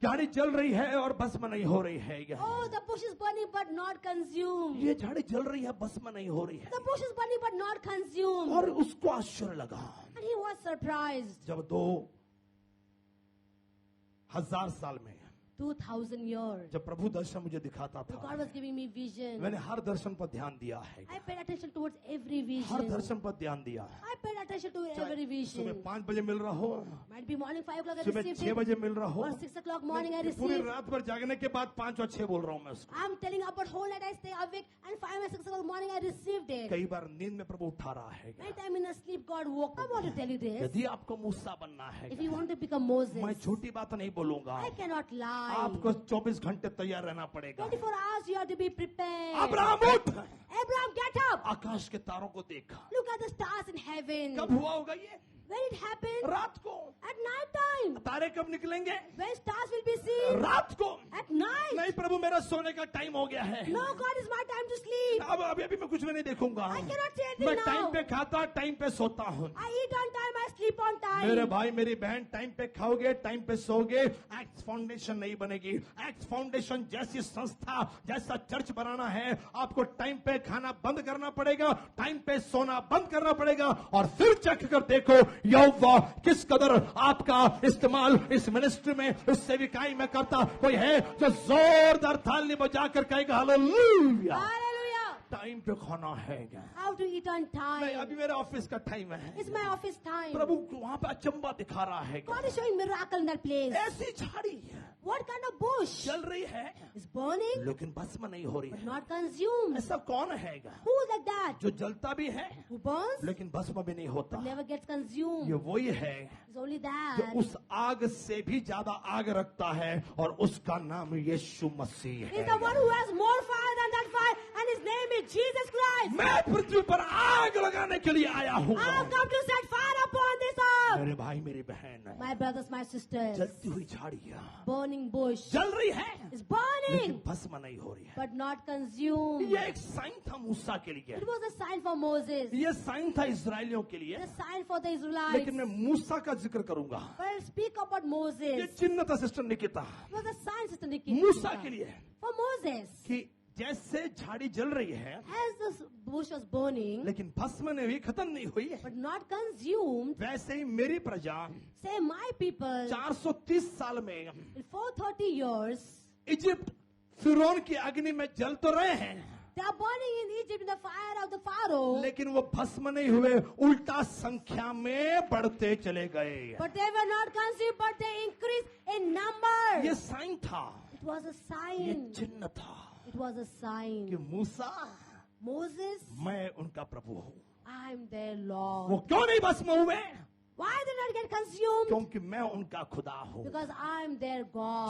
झाड़ी जल रही है और भस्म नहीं हो रही है क्या? Oh, the bush is burning but not consumed. ये झाड़ी जल रही है, भस्म नहीं हो रही है। The bush is burning but not consumed. और उसको आश्चर्य लगा And he was surprised. जब 2000 साल में 2000 years. जब प्रभु दर्शन मुझे दिखाता God था, was giving me vision. मैंने हर दर्शन पर ध्यान दिया है। I paid attention towards every her vision. दर्शन पर ध्यान दिया है। I paid attention to every सुबह vision. 5 बजे मिल रहा हो, Might be morning 5 o'clock I सुबह received 6 it. बजे मिल रहा हो, Or 6 o'clock morning I पूरी received. रात भर जागने के बाद 5 और 6 बोल रहा हूँ मैं उसको। I'm telling you about whole night I stay awake and 5 or 6 o'clock morning I received it. कई बार नींद में प्रभु उठा रहा है। Night time in a sleep God woke. I want to tell you this. यदि आपको मूसा बनना है, If you want to become मैं Moses, झूठी बात नहीं बोलूंगा, I cannot lie. आपको 24 घंटे तैयार रहना पड़ेगा। 24 hours you have to be prepared. Abraham उठ, Abraham, get up. आकाश के तारों को देखा। Look at the stars in heaven. कब हुआ होगा ये? When it happened? रात को। At night time. तारे कब निकलेंगे? When stars will be seen? रात को। At night. नहीं प्रभु, मेरा सोने का टाइम हो गया है। No, God, is my time to sleep. अब अभी मैं कुछ भी नहीं देखूंगा। I cannot say anything मैं now. टाइम पे खाता, टाइम पे सोता हूँ। I eat on time, I sleep on time. मेरे भाई मेरी बहन, टाइम पे खाओगे, टाइम पे सोगे, एक्ट फाउंडेशन नहीं बनेगी। एक्ट फाउंडेशन जैसी संस्था, जैसा चर्च बनाना है, आपको टाइम पे खाना बंद करना पड़ेगा, टाइम पे सोना बंद करना पड़ेगा, और फिर चेक कर देखो यहोवा किस कदर आपका इस्तेमाल इस मिनिस्ट्री में, इस सेविकाई में करता। कोई है जो जोरदार ताली बजाकर कहेगा हालेलुया? Hallelujah. टाइम पे खाना है क्या? How to eat on नहीं, time. अभी मेरे ऑफिस का टाइम है। It's my office time. प्रभु वहाँ पे अचंबा दिखा रहा है क्या? God is showing miracle in that place. ऐसी झाड़ी What kind of bush? जल रही है It's burning, लेकिन भस्म नहीं हो रही but है। not consumed. ऐसा कौन हैगा Who is like that? जो जलता भी है Who burns, लेकिन भस्म भी नहीं होता? but never gets ये consumed. वही है It's only जो that. उस आग से भी ज्यादा आग रखता है और उसका नाम यीशु मसीह He's है। the one who has more fire than that fire, and his name is Jesus Christ. मैं पृथ्वी पर आग लगाने के लिए आया हूँ। I've come to set fire upon this earth. मेरे भाई मेरी बहन, My brothers, my sisters, जलती हुई झाड़ियाँ burning bush जल रही है is लेकिन burning, भस्म नहीं हो रही है। but not consumed. ये एक साइन था मूसा के लिए, It was a sign for Moses, ये साइन था इस्राएलियों के लिए, a sign for the Israelites. लेकिन मैं मूसा का जिक्र करूंगा। But I'll speak about ये Moses. चिन्ह था sister Nikita It was a sign, Sister Nikki, मूसा के लिए for Moses. कि जैसे झाड़ी जल रही है As the bush was burning, लेकिन भस्म ने भी खत्म नहीं हुई है, but not consumed, वैसे ही मेरी प्रजा say my people 430 साल में in 430 years, इजिप्ट फिरौन की अग्नि में जल तो रहे हैं they are burning in Egypt in the fire of the Pharaoh, लेकिन वो भस्म नहीं हुए, उल्टा संख्या में बढ़ते चले गए। but they were not consumed, but they increased in number. ये साइन था, It was a ये sign. चिन्ह था It was a कि sign. मूसा Moses, मैं उनका प्रभु हूँ। I'm their वो Lord. क्यों नहीं भस्म हुए? Why did not get consumed? क्योंकि मैं उनका खुदा हूँ। Because I'm their God.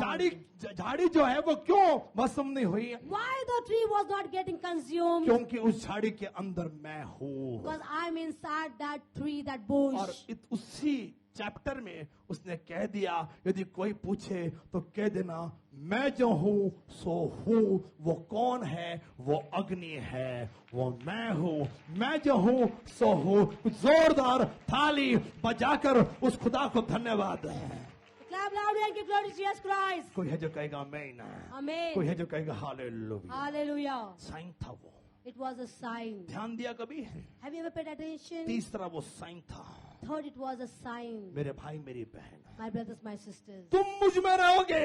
झाड़ी जो है वो क्यों भस्म नहीं हुई? Why the tree was not getting consumed? क्योंकि उस झाड़ी के अंदर मैं हूँ। Because I'm inside that tree, that और bush. उसी चैप्टर में उसने कह दिया, यदि कोई पूछे तो कह देना मैं जो हूँ सो हूँ। वो कौन है? वो अग्नि है, वो मैं हूँ। मैं जो हूँ सो हूँ। जोरदार थाली बजाकर उस खुदा को धन्यवाद। Clap loudly and give glory to Jesus Christ. कोई है जो कहेगा आमीन, Amen. कोई है जो कहेगा हालेलुया। Hallelujah. साइन था वो, It was a sign. ध्यान दिया कभी? Have you ever paid attention? तीसरा वो साइन था, Third, it was a sign. मेरे भाई मेरी बहन, My brothers, my sisters. तुम मुझ में रहोगे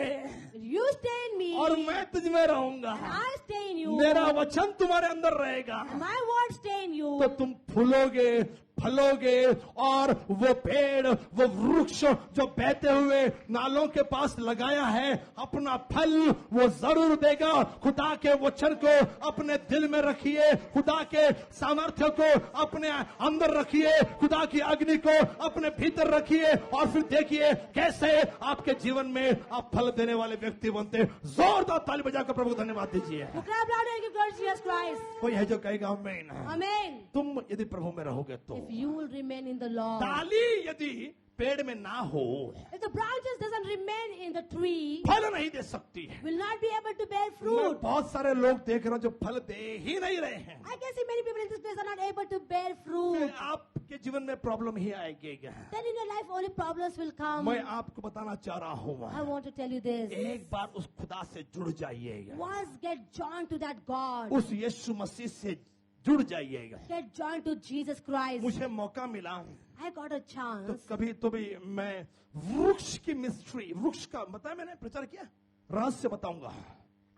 You stay in me. और मैं तुझ में रहूंगा। And I stay in you. मेरा वचन तुम्हारे अंदर रहेगा And my word stay in you. तो तुम फूलोगे, फलोगे और वो पेड़, वो वृक्ष जो बहते हुए नालों के पास लगाया है अपना फल वो जरूर देगा। खुदा के वचन को अपने दिल में रखिए, खुदा के सामर्थ्य को अपने अंदर रखिए, खुदा की अग्नि को अपने भीतर रखिए और फिर देखिए कैसे आपके जीवन में आप फल देने वाले व्यक्ति बनते। जोरदार ताली बजाकर प्रभु को धन्यवाद दीजिए। So clap loudly and give glory to Jesus Christ. कोई है जो कहेगा आमीन। Amen. तुम यदि प्रभु में रहोगे तो If you will remain in the Lord. डाली यदि पेड़ में ना हो If the branches doesn't remain in the tree, फल नहीं दे सकती है। will not be able to bear मैं fruit. बहुत सारे लोग देख रहा हूँ जो फल दे ही नहीं रहे हैं। I can see many people in this place are not able to bear fruit. आपके जीवन में प्रॉब्लम ही आएगी। Then in your life only problems will come. मैं आपको बताना चाह रहा I हूँ, want to tell you this. एक बार उस खुदा से जुड़ जाइएगा, Once get joined to that God. उस यीशु मसीह से जुड़ जाइएगा। Get joined to Jesus Christ. मुझे मौका मिला I got a तो chance. कभी तो भी मैं वृक्ष की मिस्ट्री, वृक्ष का बताया, मैंने प्रचार किया, रहस्य बताऊंगा।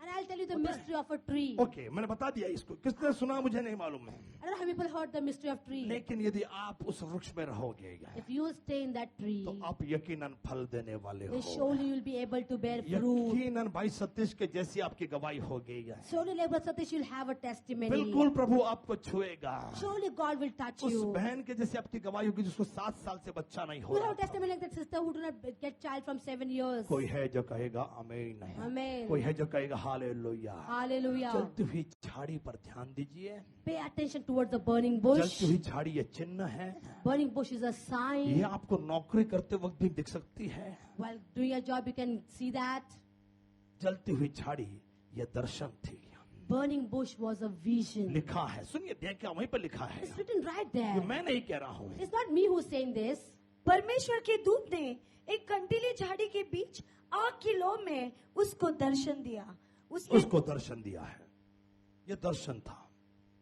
And I'll tell you the mystery of a tree. Okay, मैंने बता दिया इसको, किसने सुना मुझे नहीं मालूम है। I don't know how people heard the mystery of tree. लेकिन यदि आप उस वृक्ष में रहोगे If you will stay in that tree, तो आप यकीनन फल देने वाले then हो। surely you will be able to bear fruit. यकीनन भाई सतीश के जैसी आपकी गवाही होगी। Surely, like Brother Satish, you'll have a testimony. बिल्कुल प्रभु आपको छुएगा। Surely God will touch उस you. बहन के जैसी आपकी गवाही होगी जिसको 7 साल से बच्चा नहीं हो You रहा have a था। testimony like that sister who do not get child from 7 years. कोई है जो कहेगा आमीन, Amen. कोई है जो कहेगा हालेलुया। Hallelujah. जलती हुई झाड़ी पर ध्यान दीजिए। Pay attention towards the burning bush. जलती हुई झाड़ी ये चिन्ह है। Burning bush is a ये sign. आपको नौकरी करते वक्त भी दिख सकती है। While doing your job, you can see that. जलती हुई झाड़ी ये दर्शन थी। Burning bush was a vision. लिखा है, सुनिए, देखिए वहीं पर लिखा है। It's written right ये there. मैं नहीं कह रहा हूँ। It's not me who's saying this. परमेश्वर के दूत ने एक कंटीली झाड़ी के बीच आग की लौ में उसको दर्शन दिया। उसने उसको दर्शन दिया है। ये दर्शन था,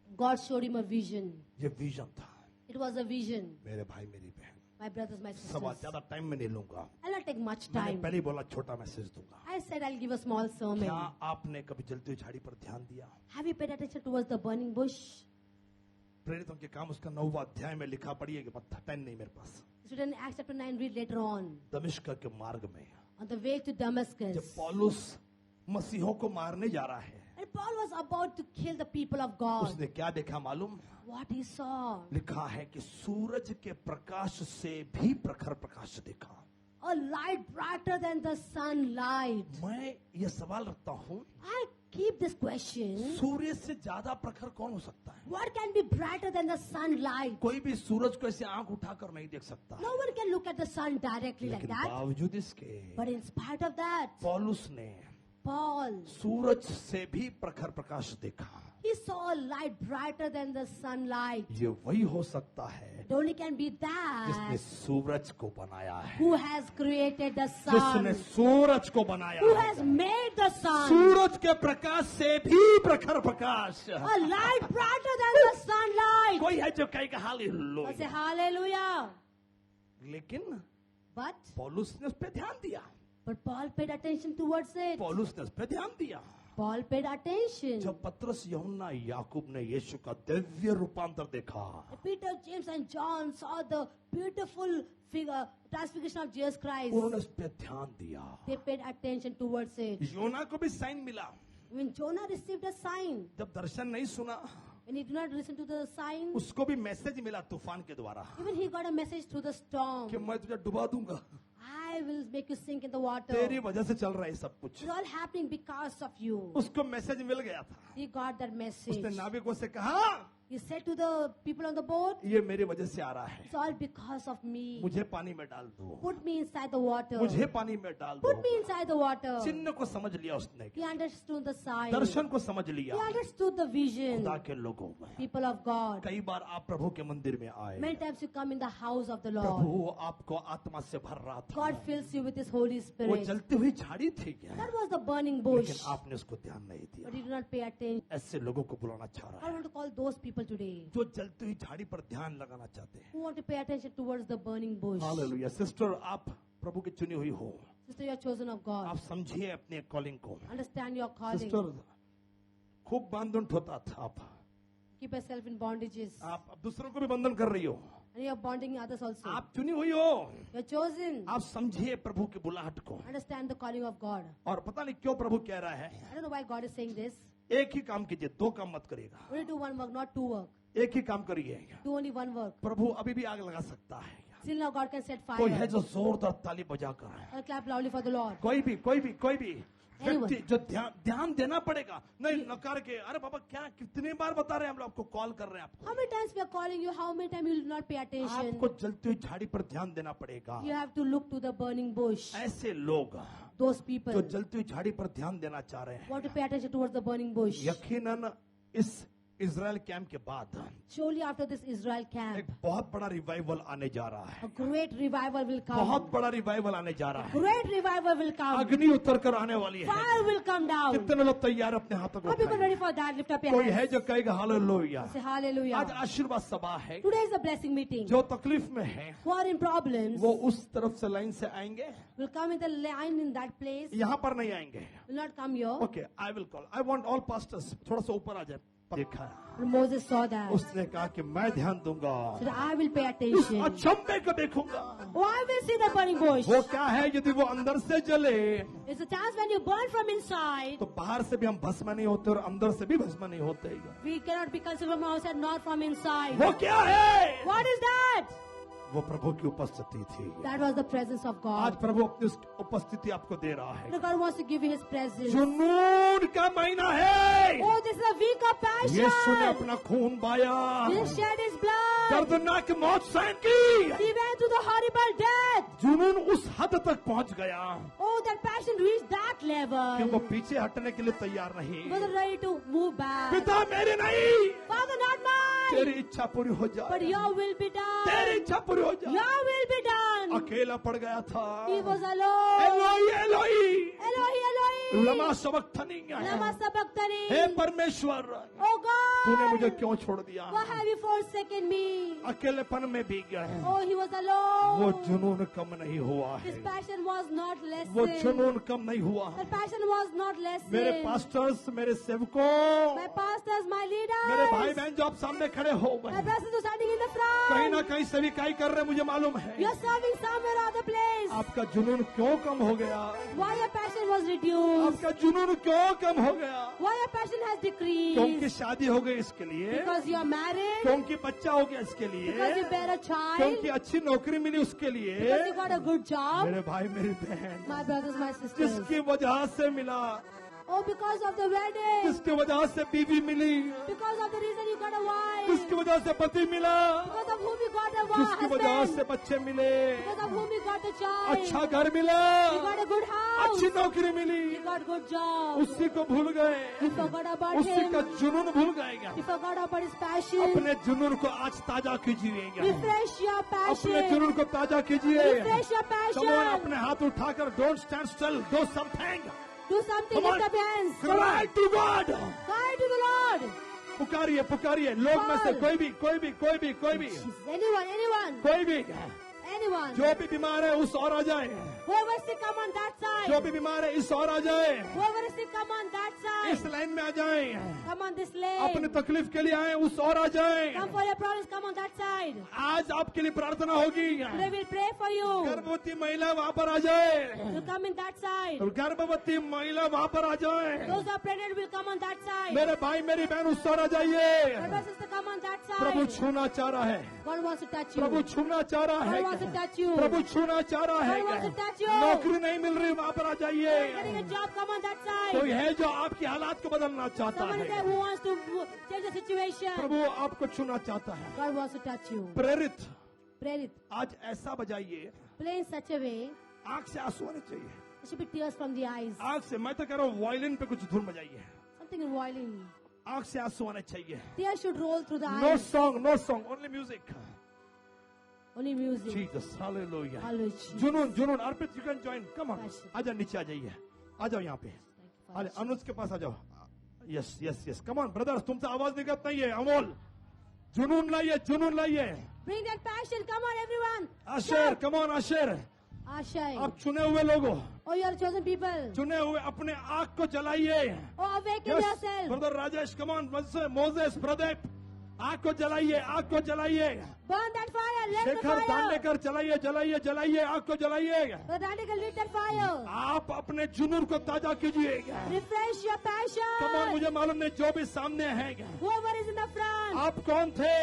God showed him a vision. ये विजन था। It was a vision. मेरे भाई मेरी बहन, My brothers, my सवाल sisters, ज्यादा टाइम में नहीं लूंगा, I'll not take much मैंने time. पहले ही बोला छोटा मैसेज दूंगा। I said I'll give a small sermon. क्या आपने कभी जलती हुई झाड़ी पर ध्यान दिया? Have you paid attention towards the burning bush? प्रेरितों के काम उसका 9वां अध्याय में लिखा, पढ़िए कि पेन नहीं मेरे पास। It's written in Acts chapter 9, read later on. दमिश्क के मार्ग में On the way to जब Damascus. पौलुस मसीहों को मारने जा रहा है, And Paul was about to kill the people of God. उसने क्या देखा मालूम? What he saw. लिखा है कि सूरज के प्रकाश से भी प्रखर प्रकाश देखा। A light brighter than the sunlight. मैं ये सवाल रखता हूँ, I keep this question. सूर्य से ज्यादा प्रखर कौन हो सकता है? What can be brighter than the sunlight? कोई भी सूरज को ऐसे आंख उठाकर नहीं देख सकता, No one can look at the sun directly like लेकिन that. बावजूद इसके But in spite of that, पौलुस ने Paul, सूरज से भी प्रखर प्रकाश देखा। he saw a light brighter than the sunlight. ये वही हो सकता है It only can be जिसने that सूरज को बनाया है, who has created the जिसने sun, सूरज को बनाया who है। has made the sun. सूरज के प्रकाश से भी प्रखर प्रकाश। A light brighter than the sunlight. कोई है जो कहेगा I say हालेलुया, hallelujah. लेकिन But पौलुस ने उस पर ध्यान दिया, Paul paid attention towards it. पौलुस ने उस पर ध्यान दिया। Paul paid attention. जब पतरस, यूहन्ना, याकूब ने यीशु का दिव्य रूपांतर देखा, Peter, James, and John saw the beautiful figure, transfiguration of Jesus Christ. उन्होंने उस पर ध्यान दिया। They paid attention towards it. योना को भी साइन मिला, When Jonah received a sign, जब दर्शन नहीं सुना when he did not listen to the sign, उसको भी मैसेज मिला तूफान के द्वारा even he got a message through the storm. कि मैं तुझे डुबा दूंगा, I will make you sink in the water. तेरी वजह से चल रहा है सब कुछ। It's all happening because of you. उसको मैसेज मिल गया था। He got that message. उसने नाविकों से कहा, He said to the people on the boat, ये मेरी वजह से आ रहा है, it's all because of me. मुझे पानी में डाल दो, Put me inside the water. मुझे पानी में डाल Put दो। me inside the water. चिन्ह को समझ लिया उसने, He understood the sign. दर्शन को समझ लिया। He understood the vision. खुदा के लोगों में People of God. कई बार आप प्रभु के मंदिर में आए, Many times you come in the house of the Lord. प्रभु आपको आत्मा से भर रहा था, God fills you with His Holy वो Spirit. जलती हुई झाड़ी थी क्या, That was the burning लेकिन bush. आपने उसको ध्यान नहीं But दिया। you do not pay attention. ऐसे लोगों को बुलाना चाह रहा I है want to call those people today जो जलती हुई झाड़ी पर ध्यान लगाना चाहते हैं। who want to pay attention towards the burning bush. Hallelujah. Sister, आप प्रभु की चुनी हुई हो, Sister, you are chosen of God. आप समझिए अपने कॉलिंग को। Understand your calling. सिस्टर, खूब बंधन होता था आप Keep yourself in bondages. अब दूसरों को भी बंधन कर रही हो, And you are bonding others also. आप चुनी हुई हो। You are chosen. आप समझिए प्रभु की बुलाहट को। Understand the calling of God. और पता नहीं क्यों प्रभु कह रहा है, I don't know why God is saying this. एक ही काम कीजिए, दो काम मत करिएगा, Only do one work, not two work. एक ही काम करिए। Do only one work. प्रभु अभी भी आग लगा सकता है। Still now God can set कोई है fire. जो जोरदार ताली बजाकर, Or clap loudly for the Lord. कोई भी Anyone. व्यक्ति जो ध्यान देना पड़ेगा, नहीं नकार के, अरे बाबा क्या कितने बार बता रहे हैं हम लोग, आपको कॉल कर रहे हैं, How many times we are calling you? How many times you will not pay attention? आपको जलती हुई झाड़ी पर ध्यान देना पड़ेगा। You have to look to the burning bush. ऐसे लोग Those people जो जलती हुई झाड़ी पर ध्यान देना चाह रहे हैं, want to pay attention towards the burning bush. यकीनन इस इजराइल कैंप के बाद Surely after this Israel एक camp, बहुत बड़ा रिवाइवल आने जा रहा है, a great revival will come. बहुत बड़ा रिवाइवल आने जा रहा है। Great revival will come. अग्नि उतर कर आने वाली है। Fire will come down. कितने लोग तैयार अपने हाथों को Are people उठाएं? ready for that? Lift up your कोई hands. है जो कहेगा हालेलुया। Say hallelujah. आज आशीर्वाद सभा है, Today is the blessing meeting. जो तकलीफ में है Who are in problems वो उस तरफ से लाइन से आएंगे, will come in the line in that place. यहाँ पर नहीं आएंगे। Will not come here. Okay, I will call, I want all pastors, थोड़ा सा ऊपर आ जाए। देखा, Moses saw that. उसने कहा कि मैं ध्यान दूंगा, So I will pay उस attention. अचंभे को देखूंगा। Oh, I will see the burning bush. वो क्या है, यदि वो अंदर से जले It's a chance when you burn from inside. तो बाहर से भी हम भस्म नहीं होते और अंदर से भी भस्म नहीं होते। We cannot be consumed from outside, not from inside. वो क्या है, What is that? वो प्रभु की उपस्थिति थी। That was the presence of आज God. प्रभु अपनी उस उपस्थिति आपको दे रहा है। God wants to give you His presence. जुनून का महीना है, Oh, this is a week of यीशु ने passion. अपना खून बहाया, He shed His blood. दर्दनाक मौत सहन की, He went to the horrible death. जुनून उस हद तक पहुंच गया Oh, that passion reached that कि level. वो पीछे हटने के लिए तैयार He नहीं। wasn't ready to move back. पिता मेरी नहीं, Father, not mine, तेरी इच्छा पूरी हो but जाए, Your will be तेरी done. इच्छा पूरी हो जाए। Your will be done. अकेला पड़ गया था। He was alone. Alloy alloy Elohi, Elohi. Lama सबक्तनी, Lama sabachthani. हे परमेश्वर, Oh God. तूने मुझे क्यों छोड़ दिया? Why have you forsaken me? अकेलेपन में भीग गया है। Oh, he was alone. वो जुनून कम नहीं हुआ है, His passion was not वो lessened. जुनून कम नहीं हुआ। The passion was not lessened. मेरे पास्टर्स, मेरे सेवकों, My pastors, my leaders, मेरे भाई बहन जो आप सामने खड़े हो my गए, brothers are standing in the कहीं front. ना कहीं सेविकाई कर रहे, मुझे मालूम है। You are serving somewhere or other place. आपका जुनून क्यों कम हो गया? Why your passion was reduced? आपका जुनून क्यों कम हो गया? Why your passion has decreased? क्योंकि शादी हो गई इसके लिए, Because you are married. क्योंकि बच्चा हो गया इसके लिए, Because you bear a child. क्योंकि अच्छी नौकरी मिली उसके लिए। Because you got a good job. मेरे भाई मेरी बहन, My brothers, my sisters. किसकी वजह से मिला? Oh, because of the wedding. किसकी वजह से बीवी मिली? Because of the reason you got a wife. किसकी वजह से पति मिला? Because of whom you got a किसकी वजह husband. से बच्चे मिले? Because of whom you got a child. अच्छा घर मिला, You got a good house. अच्छी नौकरी मिली, You got good job. उसी को भूल गए, You forgot about उसी him. का जुनून भूल गए। You forgot about his passion. अपने जुनून को आज ताजा कीजिएगा, Refresh your अपने passion. जुनून को ताजा कीजिए। Refresh your Come on, passion. अपने हाथ उठाकर don't stand still, do something. Do something. Come on. Lift up your hands. Cry to God. Cry to the Lord. पुकारिए पुकारिए, लोग में से कोई भी कोई भी कोई भी कोई भी Anyone. कोई भी Anyone. जो भी बीमार है उस और आ जाए, Whoever is sick, come on that जो side. भी बीमार है इस और आ जाए, Whoever is sick, come on that इस side. लाइन में आ जाए, Come on this अपनी lane. तकलीफ के लिए आए उस और आ जाए। Come for your problems, come on that side. आज आपके लिए प्रार्थना होगी, Today we'll pray for you. गर्भवती महिला वहाँ पर आ जाए, You come in that side. गर्भवती महिला वहाँ पर आ जाए। Those who are pregnant will come on that side. मेरे भाई मेरी बहन उस और आ जाइए। Brother and sister, come on that Prabhu side. छूना चाह रहा है, God wants to touch you. प्रभु छूना चाह रहा God wants to है, touch you. प्रभु छूना चाह रहा है। God wants to touch you. नौकरी नहीं मिल रही वहाँ पर आ Getting जाइए। a job, come on that कोई side. है जो आपकी हालात को बदलना चाहता Someone is there है, who wants to change the situation. प्रभु आपको छूना चाहता है। God wants to touch you. प्रेरित Pray it. आज ऐसा बजाइए, Play in such a way. आंख से आंसू आने चाहिए, There should be tears from the eyes. आंख से। मैं तो कह रहा हूँ वायलिन पे कुछ धुन बजाइए, Something in violin. आंख से आंसू आने चाहिए। Tears should roll through the no eyes. Song only music. Only music. Jesus hallelujah. Hallelujah. Jesus. जुनून जुनून Arpit, you can join, come on, Passion. आजा नीचे आ जाइए, आ जाओ यहाँ पे। Thank you, अरे Father. अनुज के पास आ जाओ। Yes yes yes, come on brothers, तुमसे आवाज निकलत नहीं है। अमोल जुनून लाइए, जुनून लाइए। Bring that passion. Come on, everyone. Asher, come on Asher. Ashai. आप चुने हुए लोगों, Oh, you are chosen people. चुने हुए, अपने आंख को जलाइए। Oh, awaken yourself. Brother Rajesh, come on, Moses, Pradeep, आंख को जलाइए, आंख को जलाइए। Burn that fire. Let the Shekhar fire. Dandekar, जलाइए जलाइए जलाइए, आंख को जलाइए। The radical lit that fire. आप अपने जुनून को ताजा कीजिएगा। Refresh your passion. Come on, मुझे मालूम नहीं जो भी सामने है, Whoever is in the front. आप कौन थे,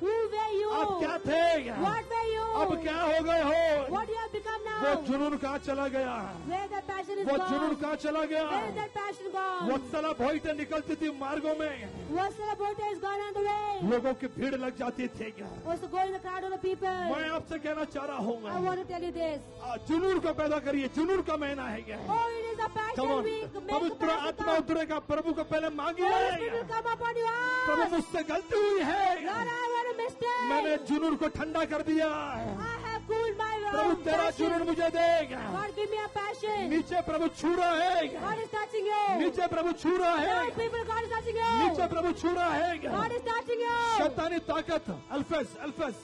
Who were you? आप क्या थे, What were you? अब क्या हो गए हो? What you have become वो now? जुनून कहाँ चला गया? Where that passion is वो gone? जुनून कहाँ चला गया? Where is that passion gone? वत्सला भोईटे निकलती थी मार्गों में, What's the boat is gone on the way? लोगों की भीड़ लग जाती थी क्या? What's the going in the crowd of the people? मैं आपसे कहना चाह रहा हूँ, I want to tell you this. जुनून को पैदा करिए, जुनून का महीना है क्या? Oh, it is a passion Come on, week. Make a पवित्र passion आत्मा come. उतरेगा, प्रभु को पहले मांगिए। Holy Spirit will come upon you. Prabhu Ask. मुझसे गलती हुई है, Lord, I want a mistake. मैंने जुनून को ठंडा कर दिया। I have cooled my प्रभु तेरा passion. जुनून मुझे देगा। God, give me a passion. नीचे प्रभु छू रहा है, God is touching you. नीचे प्रभु छू रहा है, Lord, people, God is touching you. नीचे प्रभु छू रहा है। God is touching you. शैतानी ताकत, अल्फस अल्फस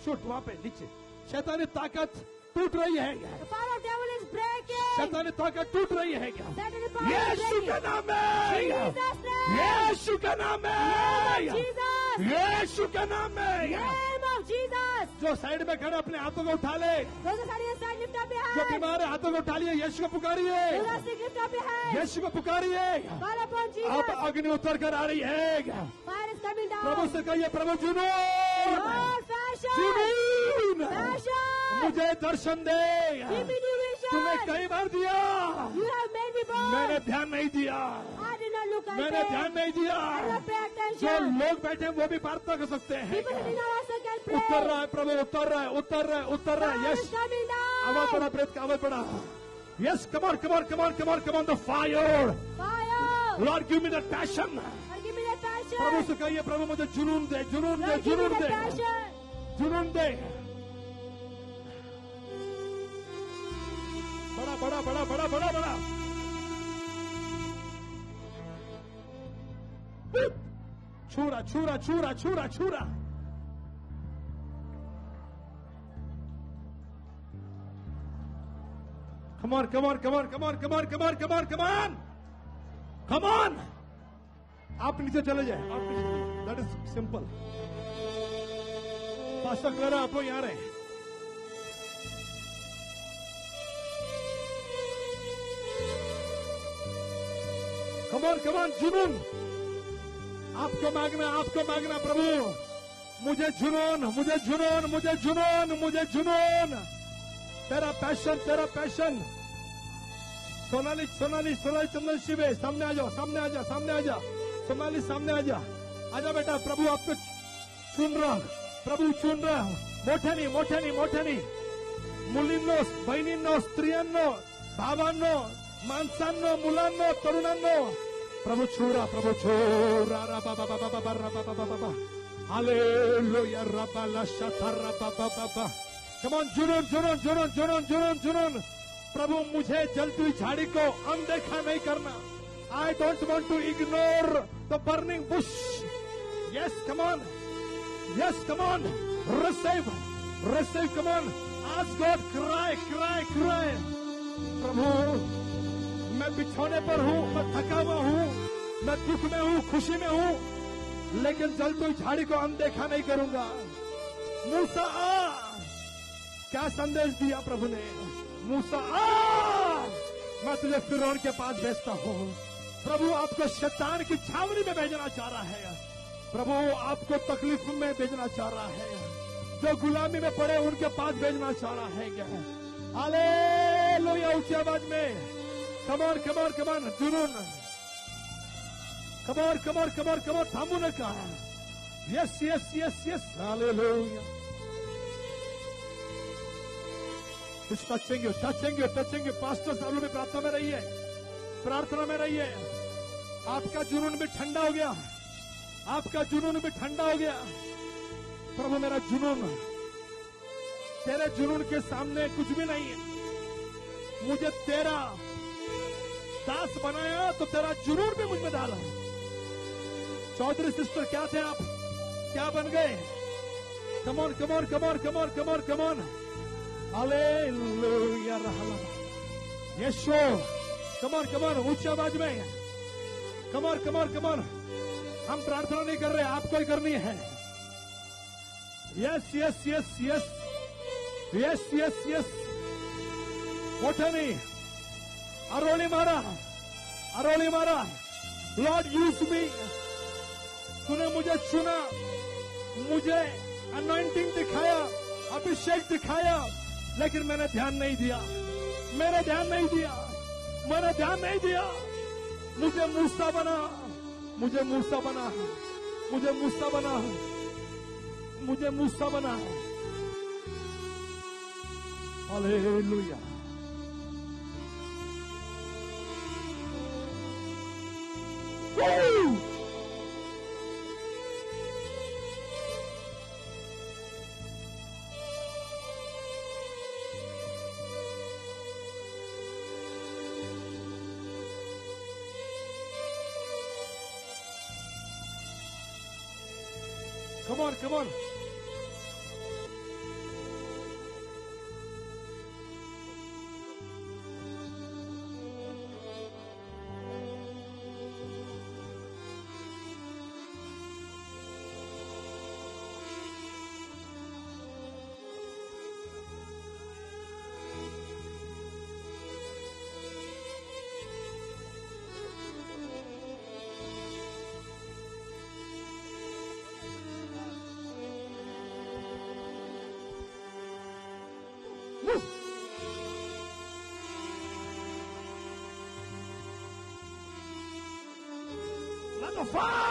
शूट वहाँ पे नीचे, शैतानी ताकत टूट रही है, The power of devil is breaking. शैतानी ताकत टूट रही है। Satan's power is Yeshu breaking. का नाम है, Jesus' name. यीशु का नाम है, Jesus. यीशु का नाम है। Name of Jesus. जो साइड में खड़े अपने हाथों को उठा ले, Those are standing aside, lift up your जो hands. बीमार है हाथों को उठा लिए, यीशु को पुकारिए, Those are sick, lift up your hands. यीशु को पुकारिए। Call upon अब Jesus. अग्नि उतर कर आ रही है। Fire is coming Prabhu down. से कहिए, प्रभु जुनून, Lord, fashion. जुनून, Passion. मुझे दर्शन दे। Give me the तुम्हें vision. कई बार दिया, You have made me born. मैंने ध्यान नहीं दिया, I did not look at मैंने it. ध्यान नहीं दिया। I did not pay जो attention. लोग बैठे हैं वो भी प्रार्थना कर सकते हैं। People sitting around also can pray. उतर रहा है प्रभु, उतर रहा है, उतर रहा है, उतर रहा है। Fire is yes, coming down. आवाज पड़ा, प्रेत का आवाज पड़ा। Yes, come on come on come on come on come on, the fire. Fire. Lord give me that passion. Lord, give me that passion. प्रभु से कहिए, प्रभु मुझे जुनून दे, जुनून दे, Lord, give me जुनून that दे, passion. जुनून दे। बड़ा बड़ा बड़ा बड़ा बड़ा बड़ा छूरा छूरा छूरा छूरा छूरा। Come on, come on, come on, come on, come on, come on, come on, come on, come on. आप नीचे चले जाए, आप नीचे। That is simple. Pastor Clara आप लोग यहाँ रहे। Come on, come on, जुनून। आपको मांगना प्रभु। मुझे जुनून, मुझे जुनून, मुझे जुनून, मुझे जुनून। तेरा पैशन। सोनाली चंदन शिवे, सामने आ जाओ। सोनाली सामने आ जा। आजा बेटा, प्रभु आपको चुन रहा। मोठ्यानी। मुलींनो, बहिणींनो, स्त्रियांनो, भावांनो, माणसांनो, मुलांनो, तरुणांनो, प्रभु छोरा रा बाबा hallelujah rava लशा rava. Come on, जुनून। प्रभु मुझे जलती हुई झाड़ी को अनदेखा नहीं करना। I don't want to ignore the burning bush. Yes, come on. Receive. Come on. Ask God, cry. प्रभु, मैं बिछौने पर हूँ, मैं थका हुआ हूँ, मैं दुख में हूँ, खुशी में हूँ, लेकिन जलती हुई झाड़ी को अनदेखा नहीं करूंगा। मूसा आ, क्या संदेश दिया प्रभु ने? मूसा आ, मैं तुझे फिरौन के पास भेजता हूँ। प्रभु आपको शैतान की छावनी में भेजना चाह रहा है। प्रभु आपको तकलीफ में भेजना चाह रहा है। जो गुलामी में पड़े उनके पास भेजना चाह रहा है। हालेलुया, ऊंची आवाज में कम ऑन जुनून। कम ऑन थामू ने कहा। Yes hallelujah. टचिंग पास्टर सालों में प्रार्थना में रहिए। आपका जुनून भी ठंडा हो गया। प्रभु मेरा जुनून तेरे जुनून के सामने कुछ भी नहीं है। मुझे तेरा दास बनाया तो तेरा जुनून भी मुझ में डाला। चौधरी सिस्टर क्या थे आप? क्या बन गए? कम ऑन हालेलुया यीशु। कम ऑन ऊंची आवाज में कम ऑन। हम प्रार्थना नहीं कर रहे, आपको ही करनी है। यस मोठनी अरोली मारा। Lord use me. तूने मुझे चुना, मुझे अनॉइंटिंग दिखाया, अभिषेक दिखाया, लेकिन मैंने ध्यान नहीं दिया। मुझे मूसा बना। Hallelujah. Come on. Let the fire